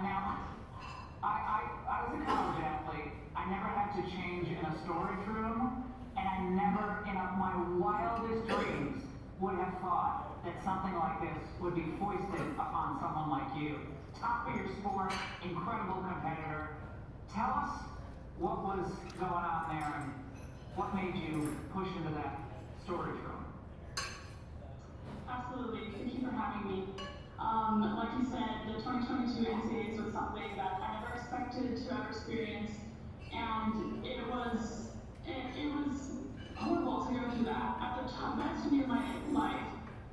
was a college athlete. I never had to change in a storage room, and I never, in my wildest dreams, would have thought that something like this would be foisted upon someone like you. Top of your sport, incredible competitor. Tell us what was going on there and what made you push into that storage room. Absolutely. Thank you for having me. Like you said, the 2022 NCAAs was something that I never expected to ever experience, and it was horrible to go through that. At the best meet of my life,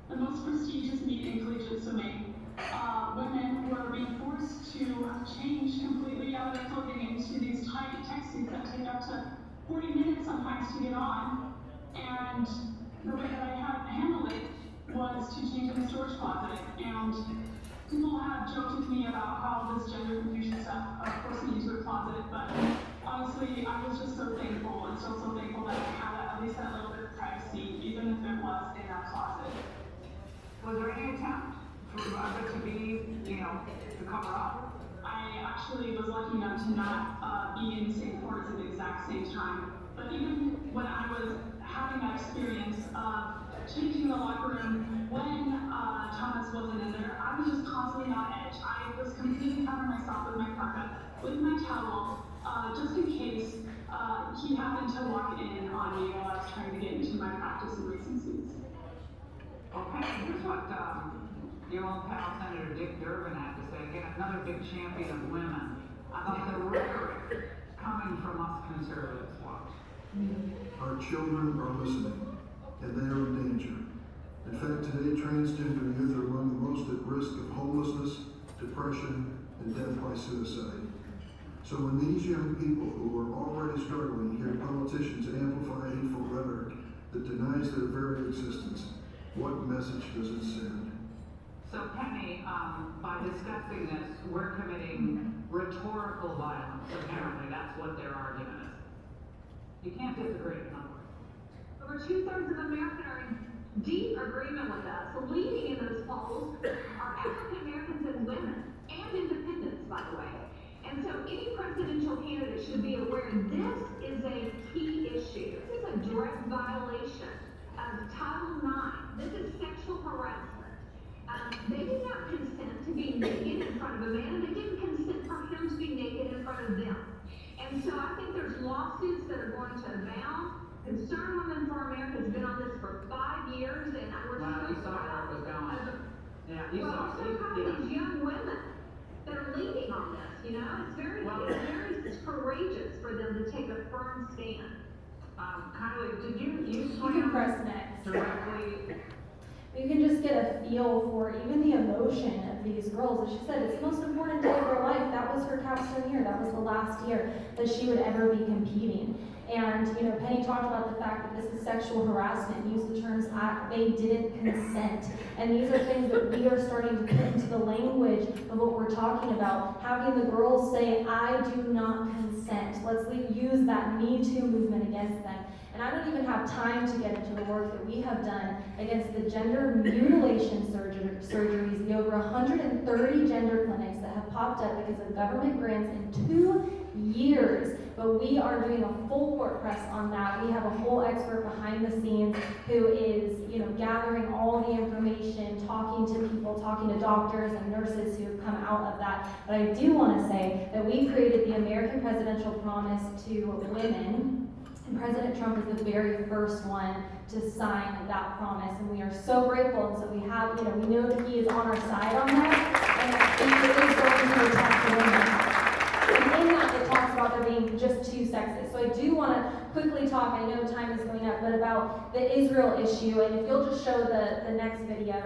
the most prestigious meet in collegiate swimming, women were being forced to change completely out of their clothing into these tight tech suits that take up to 40 minutes sometimes to get on, and the way that I handled it was to change in the storage closet. And people have joked with me about how this gender confusion stuff forced me into a closet, but honestly, I was just so thankful and still so thankful that I had at least that little bit of privacy, even if it was in that closet. Was there any attempt to be, to cover up? I actually was lucky enough to not be in the same court at the exact same time. But even when I was having that experience of changing the locker room when Thomas wasn't in there, I was just constantly on edge. I was completely covering myself with my parka, with my towel, just in case he happened to walk in on me while I was trying to get into my practice in racing suits. Okay, here's what your old pal Senator Dick Durbin had to say. Again, another big champion of women about the rhetoric coming from us conservatives. Watch. Our children are listening, and they are in danger. In fact, today, transgender youth are among the most at risk of homelessness, depression, and death by suicide. So when these young people who are already struggling hear politicians amplify hateful rhetoric that denies their very existence, what message does it send? So Penny, by discussing this, we're committing rhetorical violence. Apparently, that's what their argument is. You can't disagree, in other words. Over 2/3 of Americans are in deep agreement with us. Leading in those polls are African Americans and women, and independents, by the way. And so any presidential candidate should be aware this is a key issue. This is a direct violation of Title IX. This is sexual harassment. They did not consent to be naked in front of a man, and they didn't consent for him to be naked in front of them. And so I think there's lawsuits that are going to abound. Concerned Women for America has been on this for 5 years, and we're You saw where it was going. Yeah, you saw we're so proud of these young women that are leading on this, It's very courageous for them to take a firm stand. Kylie, did you can swim press next. directly? You can just get a feel for even the emotion of these girls. As she said, it's the most important day of her life. That was her capstone year. That was the last year that she would ever be competing. And, Penny talked about the fact that this is sexual harassment, used the terms, they didn't consent. And these are things that we are starting to put into the language of what we're talking about. Having the girls say, I do not consent. Let's use that Me Too movement against them. And I don't even have time to get into the work that we have done against the gender mutilation surgeries, the over 130 gender clinics that have popped up because of government grants in 2 years. But we are doing a full court press on that. We have a whole expert behind the scenes who is, gathering all the information, talking to people, talking to doctors and nurses who have come out of that. But I do want to say that we created the American Presidential Promise to Women. And President Trump was the very first one to sign that promise, and we are so grateful. And so we have, we know that he is on our side on that, and it is going to protect women. And in that, it talks about there being just 2 sexes. So I do want to quickly talk, I know time is going up, but about the Israel issue. And if you'll just show the next video.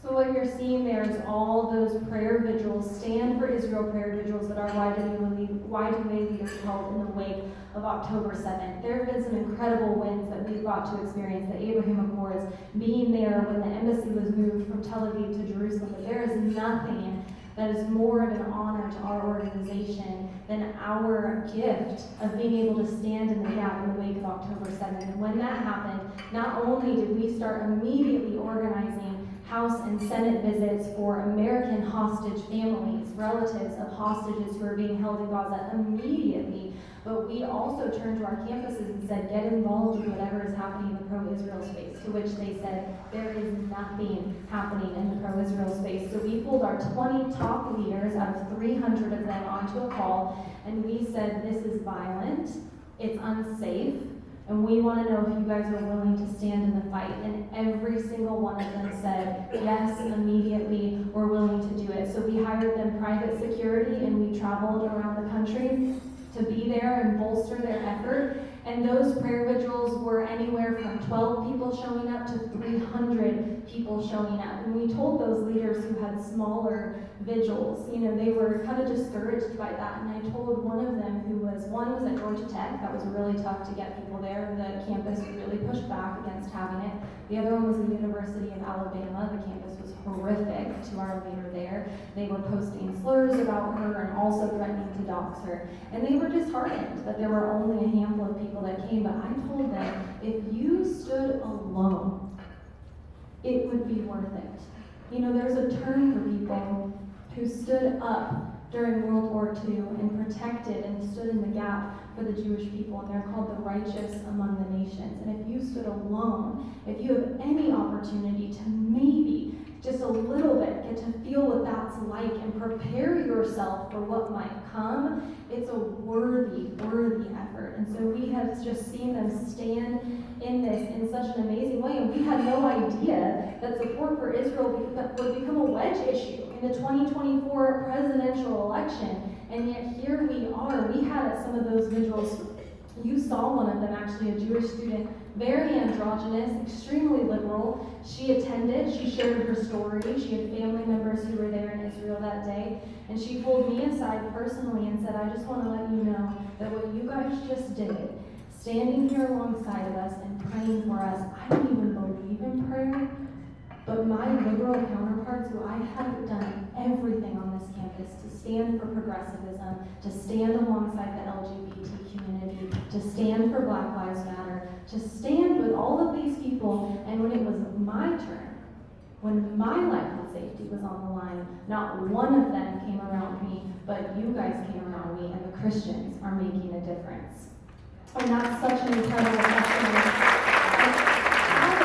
So what you're seeing there is all those prayer vigils, Stand for Israel prayer vigils that our YWA leaders held in the wake of October 7th. There have been some incredible wins that we've got to experience, the Abraham Accords, being there when the embassy was moved from Tel Aviv to Jerusalem. But there is nothing that is more of an honor to our organization than our gift of being able to stand in the gap in the wake of October 7th. And when that happened, not only did we start immediately organizing House and Senate visits for American hostage families, relatives of hostages who are being held in Gaza immediately, but we also turned to our campuses and said, get involved with whatever is happening in the pro-Israel space, to which they said, there is nothing happening in the pro-Israel space. So we pulled our 20 top leaders out of 300 of them onto a call, and we said, this is violent, it's unsafe, and we want to know if you guys are willing to stand in the fight. And every single one of them said, yes, immediately, we're willing to do it. So we hired them private security, and we traveled around the country to be there and bolster their effort. And those prayer vigils were anywhere from 12 people showing up to 300 people showing up. And we told those leaders who had smaller vigils, they were kind of discouraged by that. And I told one of them one was at Georgia Tech. That was really tough to get people there. The campus really pushed back against having it. The other one was the University of Alabama. The campus was horrific to our leader there. They were posting slurs about her and also threatening to dox her. And they were disheartened that there were only a handful of people that came. But I told them, if you stood alone, it would be worth it. There's a term for people who stood up during World War II and protected and stood in the gap for the Jewish people, and they're called the righteous among the nations. And if you stood alone, if you have any opportunity to maybe just a little bit get to feel what that's like and prepare yourself for what might come, it's a worthy effort. And so we have just seen them stand in this in such an amazing way, and we had no idea that support for Israel would become a wedge issue in the 2024 presidential election. And yet here we are. We had at some of those vigils, you saw one of them actually, a Jewish student, very androgynous, extremely liberal. She attended, she shared her story. She had family members who were there in Israel that day. And she pulled me aside personally and said, I just want to let you know that what you guys just did standing here alongside of us and praying for us. I don't even believe in prayer, but my liberal counterparts, who I have done everything on this campus to stand for progressivism, to stand alongside the LGBT community, to stand for Black Lives Matter, to stand with all of these people, and when it was my turn, when my life and safety was on the line, not one of them came around me, but you guys came around me, and the Christians are making a difference. And that's such an incredible testimony. As a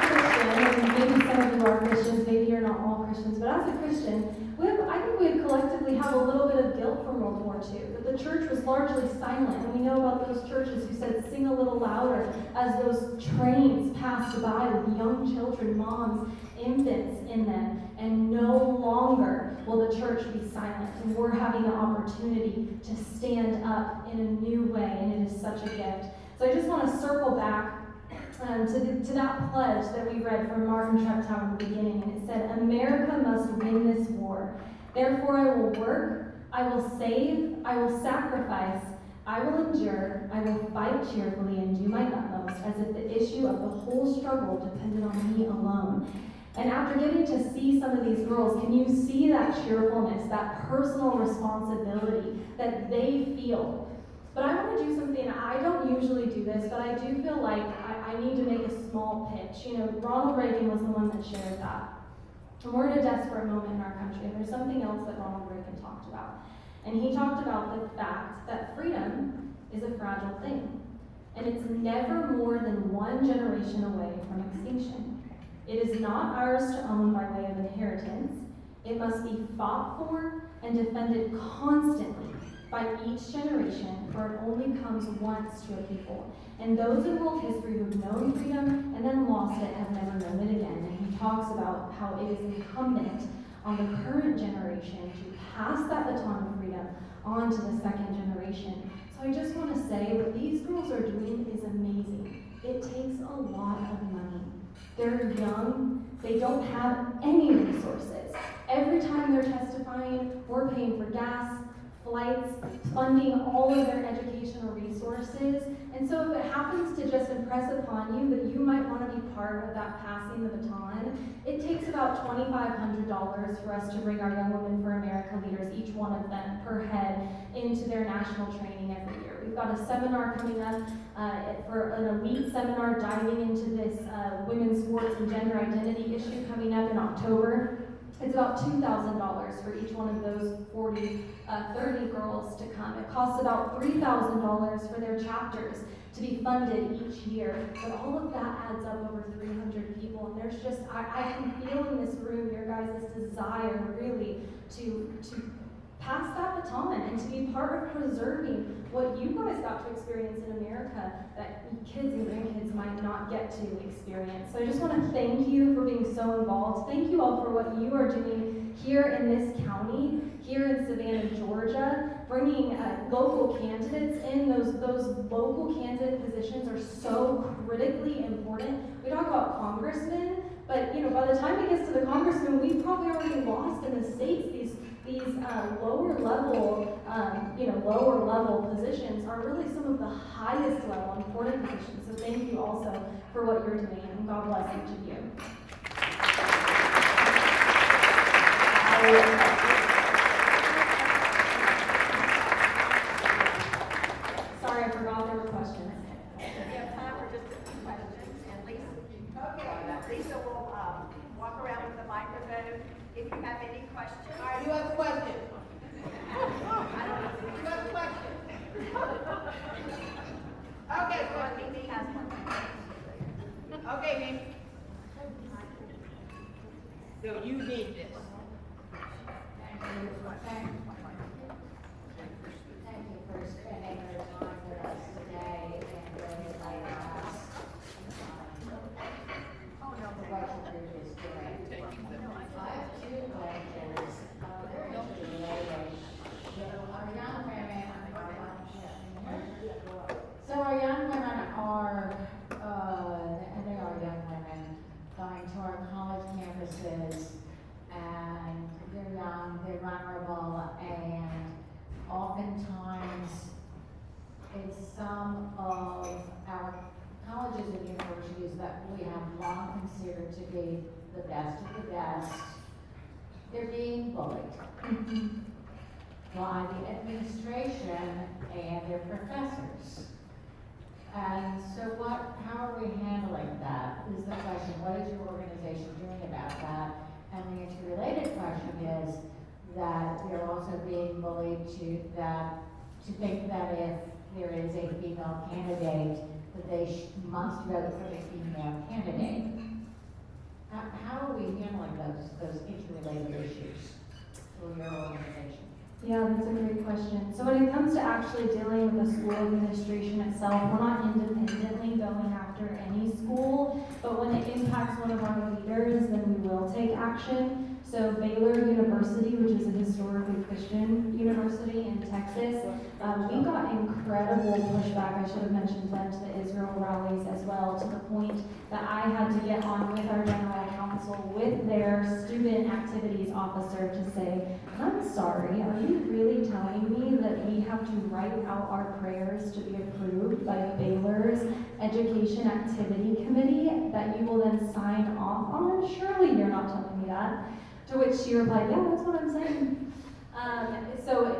Christian, and maybe some of you are Christians, maybe you're not all Christians, but as a Christian, I think we collectively have a little bit of guilt from World War II, that the church was largely silent, and we know about those churches who said, sing a little louder, as those trains passed by with young children, moms, infants in them, and no longer will the church be silent, and we're having the opportunity to stand up in a new way, and it is such a gift. So I just want to circle back to that pledge that we read from Martin Treptow in the beginning, and it said, America must win this war. Therefore I will work, I will save, I will sacrifice, I will endure, I will fight cheerfully and do my utmost, as if the issue of the whole struggle depended on me alone. And after getting to see some of these girls, can you see that cheerfulness, that personal responsibility that they feel? But I want to do something, I don't usually do this, but I do feel like I need to make a small pitch. You know, Ronald Reagan was the one that shared that. And we're in a desperate moment in our country, and there's something else that Ronald Reagan talked about. And he talked about the fact that freedom is a fragile thing, and it's never more than one generation away from extinction. It is not ours to own by way of inheritance. It must be fought for and defended constantly by each generation, for it only comes once to a people. And those in world history who've known freedom and then lost it have never known it again. And he talks about how it is incumbent on the current generation to pass that baton of freedom on to the second generation. So I just want to say what these girls are doing is amazing. It takes a lot of money. They're young, they don't have any resources. Every time they're testifying, we're paying for gas, flights, funding all of their educational resources. And so if it happens to just impress upon you that you might want to be part of that passing the baton, it takes about $2,500 for us to bring our Young Women for America leaders, each one of them per head, into their national training every year. We've got a seminar coming up for an elite seminar diving into this women's sports and gender identity issue coming up in October. It's about $2,000 for each one of those 30 girls to come. It costs about $3,000 for their chapters to be funded each year. But all of that adds up over 300 people. And there's just, I can feel in this room your guys' desire really to pass that baton and to be part of preserving what you guys got to experience in America that kids and grandkids might not get to experience. So I just want to thank you for being so involved. Thank you all for what you are doing here in this county, here in Savannah, Georgia, bringing local candidates in. Those local candidate positions are so critically important. We talk about congressmen, but by the time it gets to the congressman, we've probably already lost in the states these lower level positions are really some of the highest level important positions. So thank you also for what you're doing, and God bless each of you. Sorry, I forgot there were questions. We have time for just a few questions, and Lisa will walk around with the microphone. If you have any questions. All right, who has a question? I don't know. Who has a question? Okay, so Mimi has one. Okay, Mimi. So you need this. Thank you for spending your time with us today and bringing light to us. What your group is doing. I have two questions. They're interrelated. Our young women going to our college campuses, and they're young, they're vulnerable, and oftentimes considered to be the best of the best, they're being bullied by the administration and their professors. And so how are we handling that is the question. What is your organization doing about that? And the interrelated question is that they're also being bullied to think that if there is a female candidate, that they must vote for the female candidate. How are we handling those interrelated issues for your organization? Yeah, that's a great question. So when it comes to actually dealing with the school administration itself, we're not independently going after any school, but when it impacts one of our leaders, then we will take action. So Baylor University, which is a historically Christian university in Texas, we got incredible pushback. I should have mentioned them to the Israel rallies as well, to the point that I had to get on with our general counsel, with their student activities officer to say, I'm sorry, are you really telling me that we have to write out our prayers to be approved by Baylor's Education Activity Committee that you will then sign off on? Surely you're not telling me that. To which she replied, yeah, that's what I'm saying.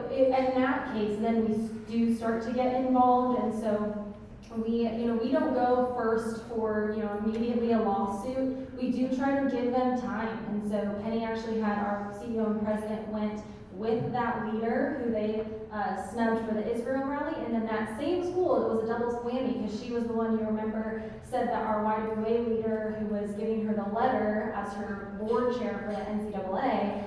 In that case, then we do start to get involved, and so we don't go first for, immediately a lawsuit. We do try to give them time, and so Penny actually had our CEO and president went with that leader who they snubbed for the Israel rally, and then that same school, it was a double whammy because she was the one, you remember, said that our YWA leader who was giving her the letter as her board chair for the NCAA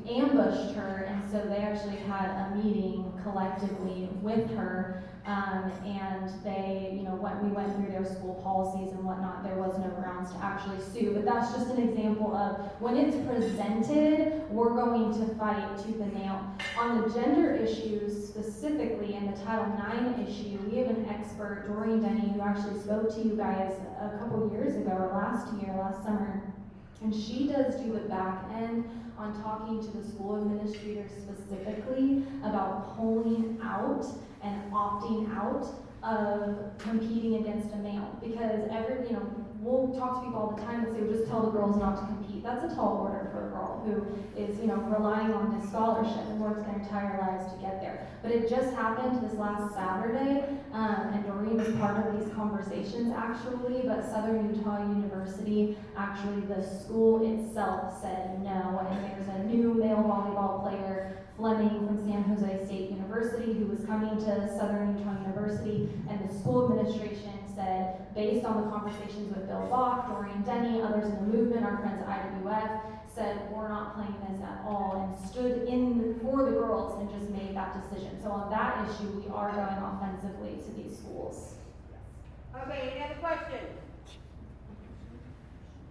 ambushed her, and so they actually had a meeting collectively with her, and they, we went through their school policies and whatnot. There was no grounds to actually sue, but that's just an example of when it's presented, we're going to fight tooth and nail. On the gender issues specifically, and the Title IX issue, we have an expert, Doreen Denny, who actually spoke to you guys a couple years ago, or last summer, and she does do the back end on talking to the school administrators specifically about pulling out and opting out of competing against a male. Because we'll talk to people all the time and say, well, just tell the girls not to compete. That's a tall order for a girl who is, relying on this scholarship and works their entire lives to get there. But it just happened this last Saturday, and Doreen was part of these conversations actually, but Southern Utah University, actually the school itself said no, and there's a new male volleyball player, Fleming from San Jose State University, who was coming to Southern Utah University, and the school administration said, based on the conversations with Bill Bach, Doreen Denny, others in the movement, our friends at IWF, said we're not playing this at all, and stood in for the girls and just made that decision. So on that issue, we are going offensively to these schools. Okay, any other questions?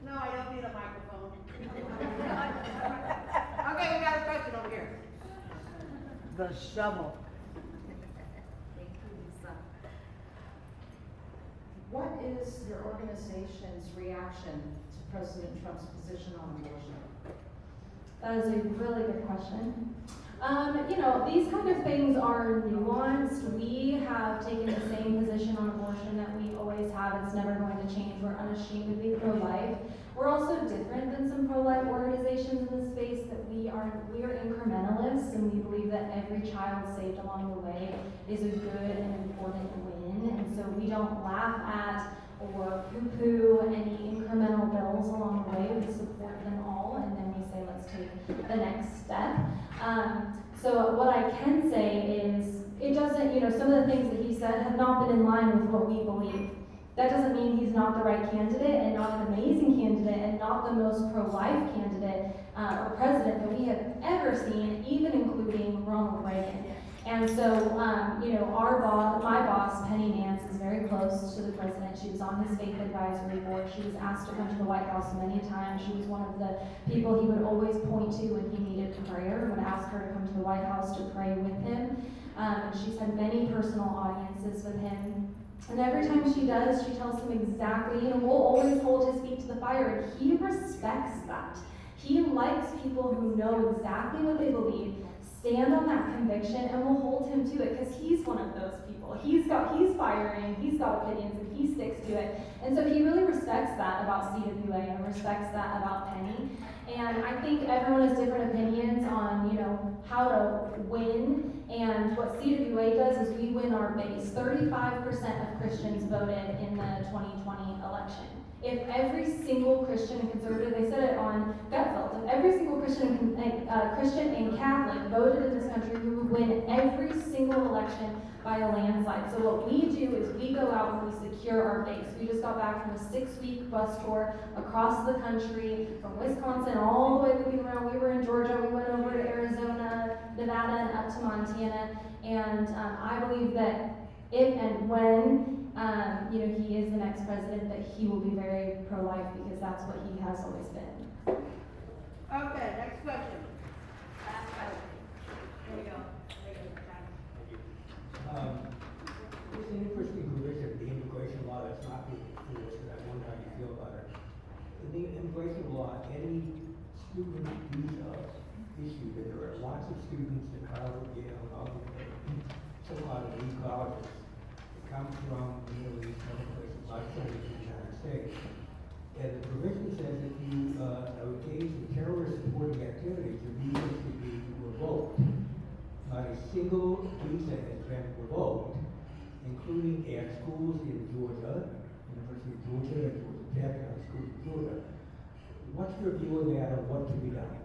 No, I don't need a microphone. Okay, we got a question over here. The shovel. Thank you, Lisa. What is your organization's reaction to President Trump's position on abortion? That is a really good question. These kind of things are nuanced. We have taken the same position on abortion that we always have. It's never going to change. We're unashamedly pro-life. We're also different than some pro-life organizations in the space that we are incrementalists, and we believe that every child saved along the way is a good and important win. And so we don't laugh at or poo-poo any incremental bills along the way. We support them all, and then we say, let's take the next step. So what I can say is, it doesn't, some of the things that he said have not been in line with what we believe. That doesn't mean he's not the right candidate, and not an amazing candidate, and not the most pro-life candidate or president that we have ever seen, even including Ronald Reagan. And so, my boss, Penny Nance, is very close to the president. She was on his faith advisory board. She was asked to come to the White House many times. She was one of the people he would always point to when he needed prayer, would ask her to come to the White House to pray with him. She's had many personal audiences with him. And every time she does, she tells him exactly, we'll always hold his feet to the fire, and he respects that. He likes people who know exactly what they believe, stand on that conviction, and will hold him to it, because he's one of those people. He's fiery, he's got opinions, and he sticks to it. And so he really respects that. about CWA and respects that about Penny. And I think everyone has different opinions on, you know, how to win. And what CWA does is we win our base. 35% of Christians voted in the 2020 election. If every single Christian and conservative, they said it on Gutfeld, if every single Christian and Catholic voted in this country, we would win every single election by a landslide. So what we do is we go out and we secure our base. We just got back from a 6-week bus tour across the country, from Wisconsin all the way looking around. We were in Georgia, we went over to Arizona, Nevada, and up to Montana. And I believe that if and when you know, he is the next president, that he will be very pro-life, because that's what he has always been. Okay, next question. Last question. Here we go. It's an interesting provision, the immigration law that's not being enforced, and I wonder how you feel about it. In the immigration law, any student visa issue, that there are lots of students at Harvard, Yale, and all the so-called elite colleges that come from the Middle East and other places, like some in the United States. And the provision says if you engage in terrorist supporting activities, your visa should be revoked. Not a single visa has been revoked, including at schools in Georgia, University of Georgia, and Georgia Tech, and other schools in Georgia. What's your view of that, and what can be done?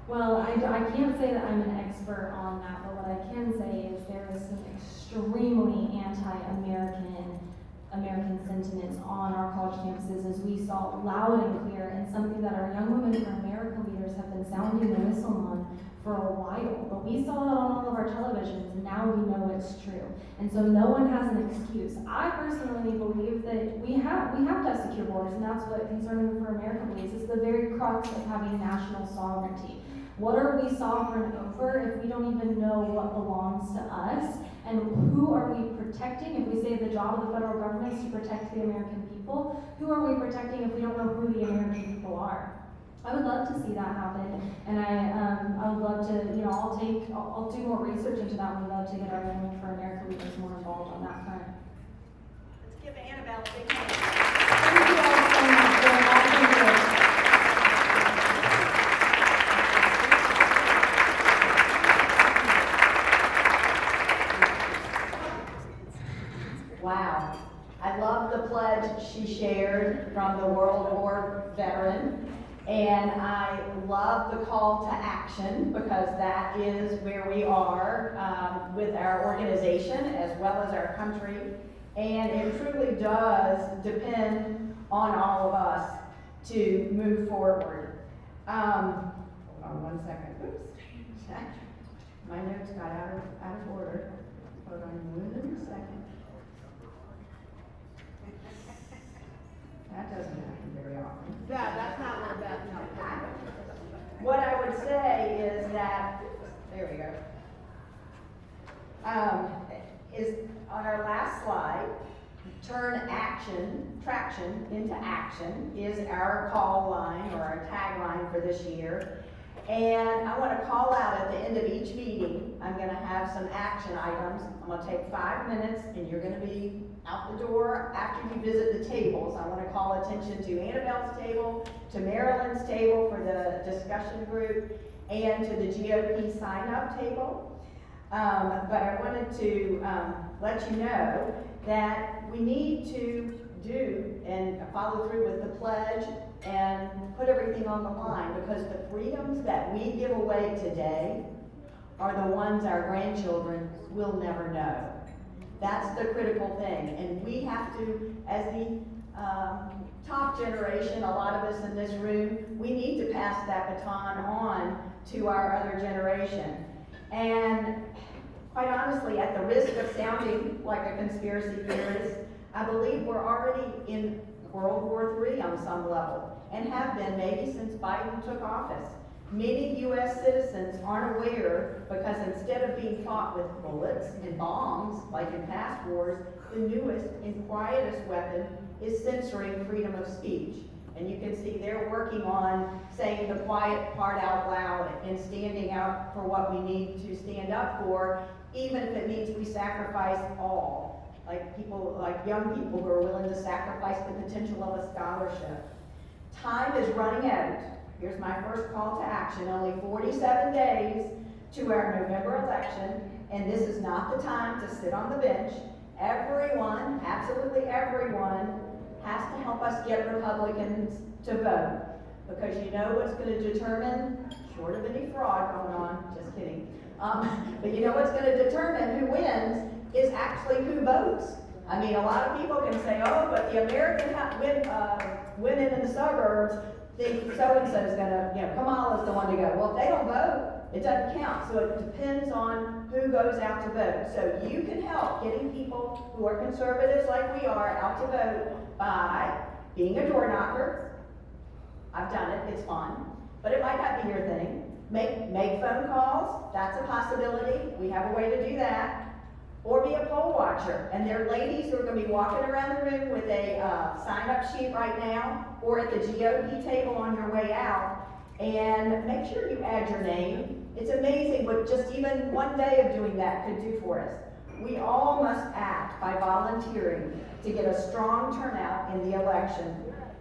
Well, I can't say that I'm an expert on that, but what I can say is there is some extremely anti-American sentiments on our college campuses, as we saw loud and clear, and something that our Young Women for America leaders have been sounding the whistle on for a while. But we saw it on all of our televisions, and now we know it's true. And so no one has an excuse. I personally believe that we have to have secure borders, and that's what Concerned Women for America believes. It's the very crux of having national sovereignty. What are we sovereign over if we don't even know what belongs to us? And who are we protecting? If we say the job of the federal government is to protect the American people, who are we protecting if we don't know who the American people are? I would love to see that happen, and I would love to, you know, I'll do more research into that. We'd love to get our Women for America leaders more involved on that front. Let's give Annabelle a big hand. Thank you all so much for all the work. Wow. I love the pledge she shared from the World War veteran. And I love the call to action, because that is where we are with our organization as well as our country. And it truly does depend on all of us to move forward. Hold on one second. Oops. My notes got out of order. Hold on one second. That doesn't happen very often. Yeah, that's not what that's not. What I would say is that, there we go, is on our last slide, traction into action is our call line or our tagline for this year. And I want to call out at the end of each meeting, I'm going to have some action items. I'm going to take 5 minutes, and you're going to be out the door after you visit the tables. I want to call attention to Annabelle's table, to Marilyn's table for the discussion group, and to the GOP sign-up table. But I wanted to let you know that we need to do and follow through with the pledge and put everything on the line, because the freedoms that we give away today are the ones our grandchildren will never know. That's the critical thing, and we have to, as the top generation, a lot of us in this room, we need to pass that baton on to our other generation. And quite honestly, at the risk of sounding like a conspiracy theorist, I believe we're already in World War III on some level, and have been maybe since Biden took office. Many U.S. citizens aren't aware, because instead of being fought with bullets and bombs like in past wars, the newest and quietest weapon is censoring freedom of speech. And you can see they're working on saying the quiet part out loud and standing out for what we need to stand up for, even if it means we sacrifice all. like people, like young people who are willing to sacrifice the potential of a scholarship. Time is running out. Here's my first call to action. Only 47 days to our November election, and this is not the time to sit on the bench. Everyone, absolutely everyone, has to help us get Republicans to vote. Because you know what's going to determine, short of any fraud going on, just kidding, but you know what's going to determine who wins is actually who votes. I mean, a lot of people can say, oh, but the American women in the suburbs think so-and-so is going to, Kamala's the one to go. Well, if they don't vote, it doesn't count. So it depends on who goes out to vote. So you can help getting people who are conservatives like we are out to vote by being a door knocker. I've done it, it's fun, but it might not be your thing. Make phone calls, that's a possibility. We have a way to do that. Or be a poll watcher. And there are ladies who are going to be walking around the room with a sign-up sheet right now, or at the GOP table on your way out, and make sure you add your name. It's amazing what just even one day of doing that could do for us. We all must act by volunteering to get a strong turnout in the election.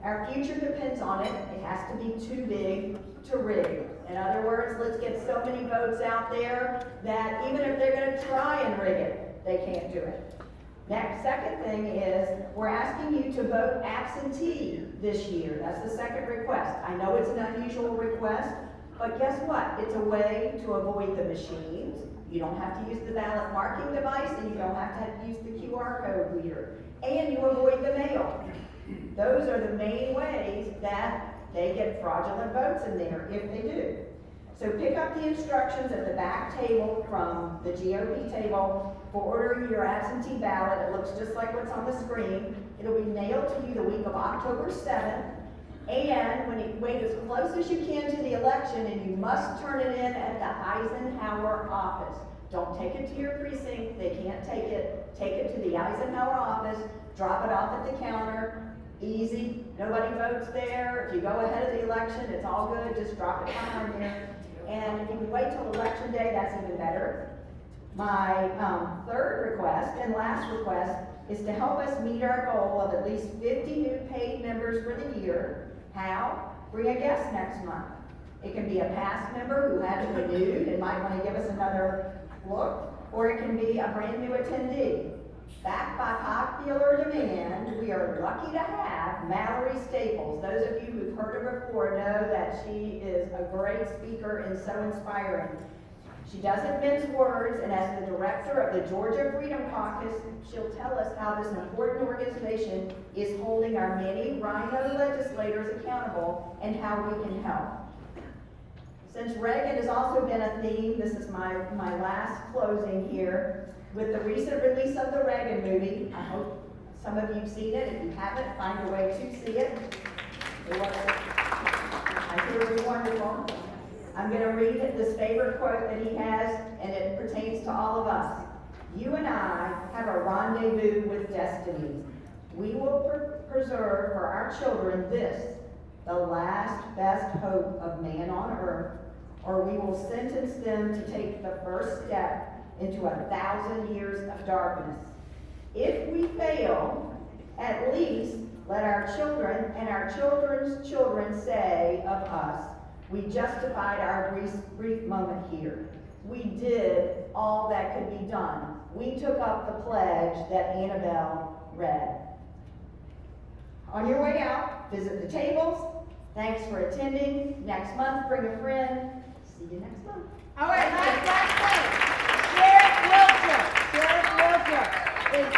Our future depends on it. It has to be too big to rig. In other words, let's get so many votes out there that even if they're going to try and rig it, they can't do it. Second thing is, we're asking you to vote absentee this year. That's the second request. I know it's an unusual request, but guess what? It's a way to avoid the machines. You don't have to use the ballot marking device, and you don't have to use the QR code reader. And you avoid the mail. Those are the main ways that they get fraudulent votes in there, if they do. So pick up the instructions at the back table from the GOP table for ordering your absentee ballot. It looks just like what's on the screen. It'll be mailed to you the week of October 7th. And when you wait as close as you can to the election, and you must turn it in at the Eisenhower office. Don't take it to your precinct. They can't take it. Take it to the Eisenhower office. Drop it off at the counter. Easy. Nobody votes there. If you go ahead of the election, it's all good. Just drop it behind there. And if you can wait till election day, that's even better. My third request and last request is to help us meet our goal of at least 50 new paid members for the year. How? Bring a guest next month. It can be a past member who hasn't renewed and might want to give us another look, or it can be a brand new attendee. Backed by popular demand, we are lucky to have Mallory Staples. Those of you who've heard her before know that she is a great speaker and so inspiring. She doesn't mince words, and as the director of the Georgia Freedom Caucus, she'll tell us how this important organization is holding our many rhino legislators accountable and how we can help. Since Reagan has also been a theme, this is my last closing here. With the recent release of the Reagan movie, I hope some of you have seen it. If you haven't, find a way to see it. I hear it was wonderful. I'm going to read this favorite quote that he has, and it pertains to all of us. You and I have a rendezvous with destiny. We will preserve for our children this, the last best hope of man on earth, or we will sentence them to take the first step into 1,000 years of darkness. If we fail, at least let our children and our children's children say of us, we justified our brief moment here. We did all that could be done. We took up the pledge that Annabelle read. On your way out, visit the tables. Thanks for attending. Next month, bring a friend. See you next month. All right, last thing. Sheriff Wiltshire is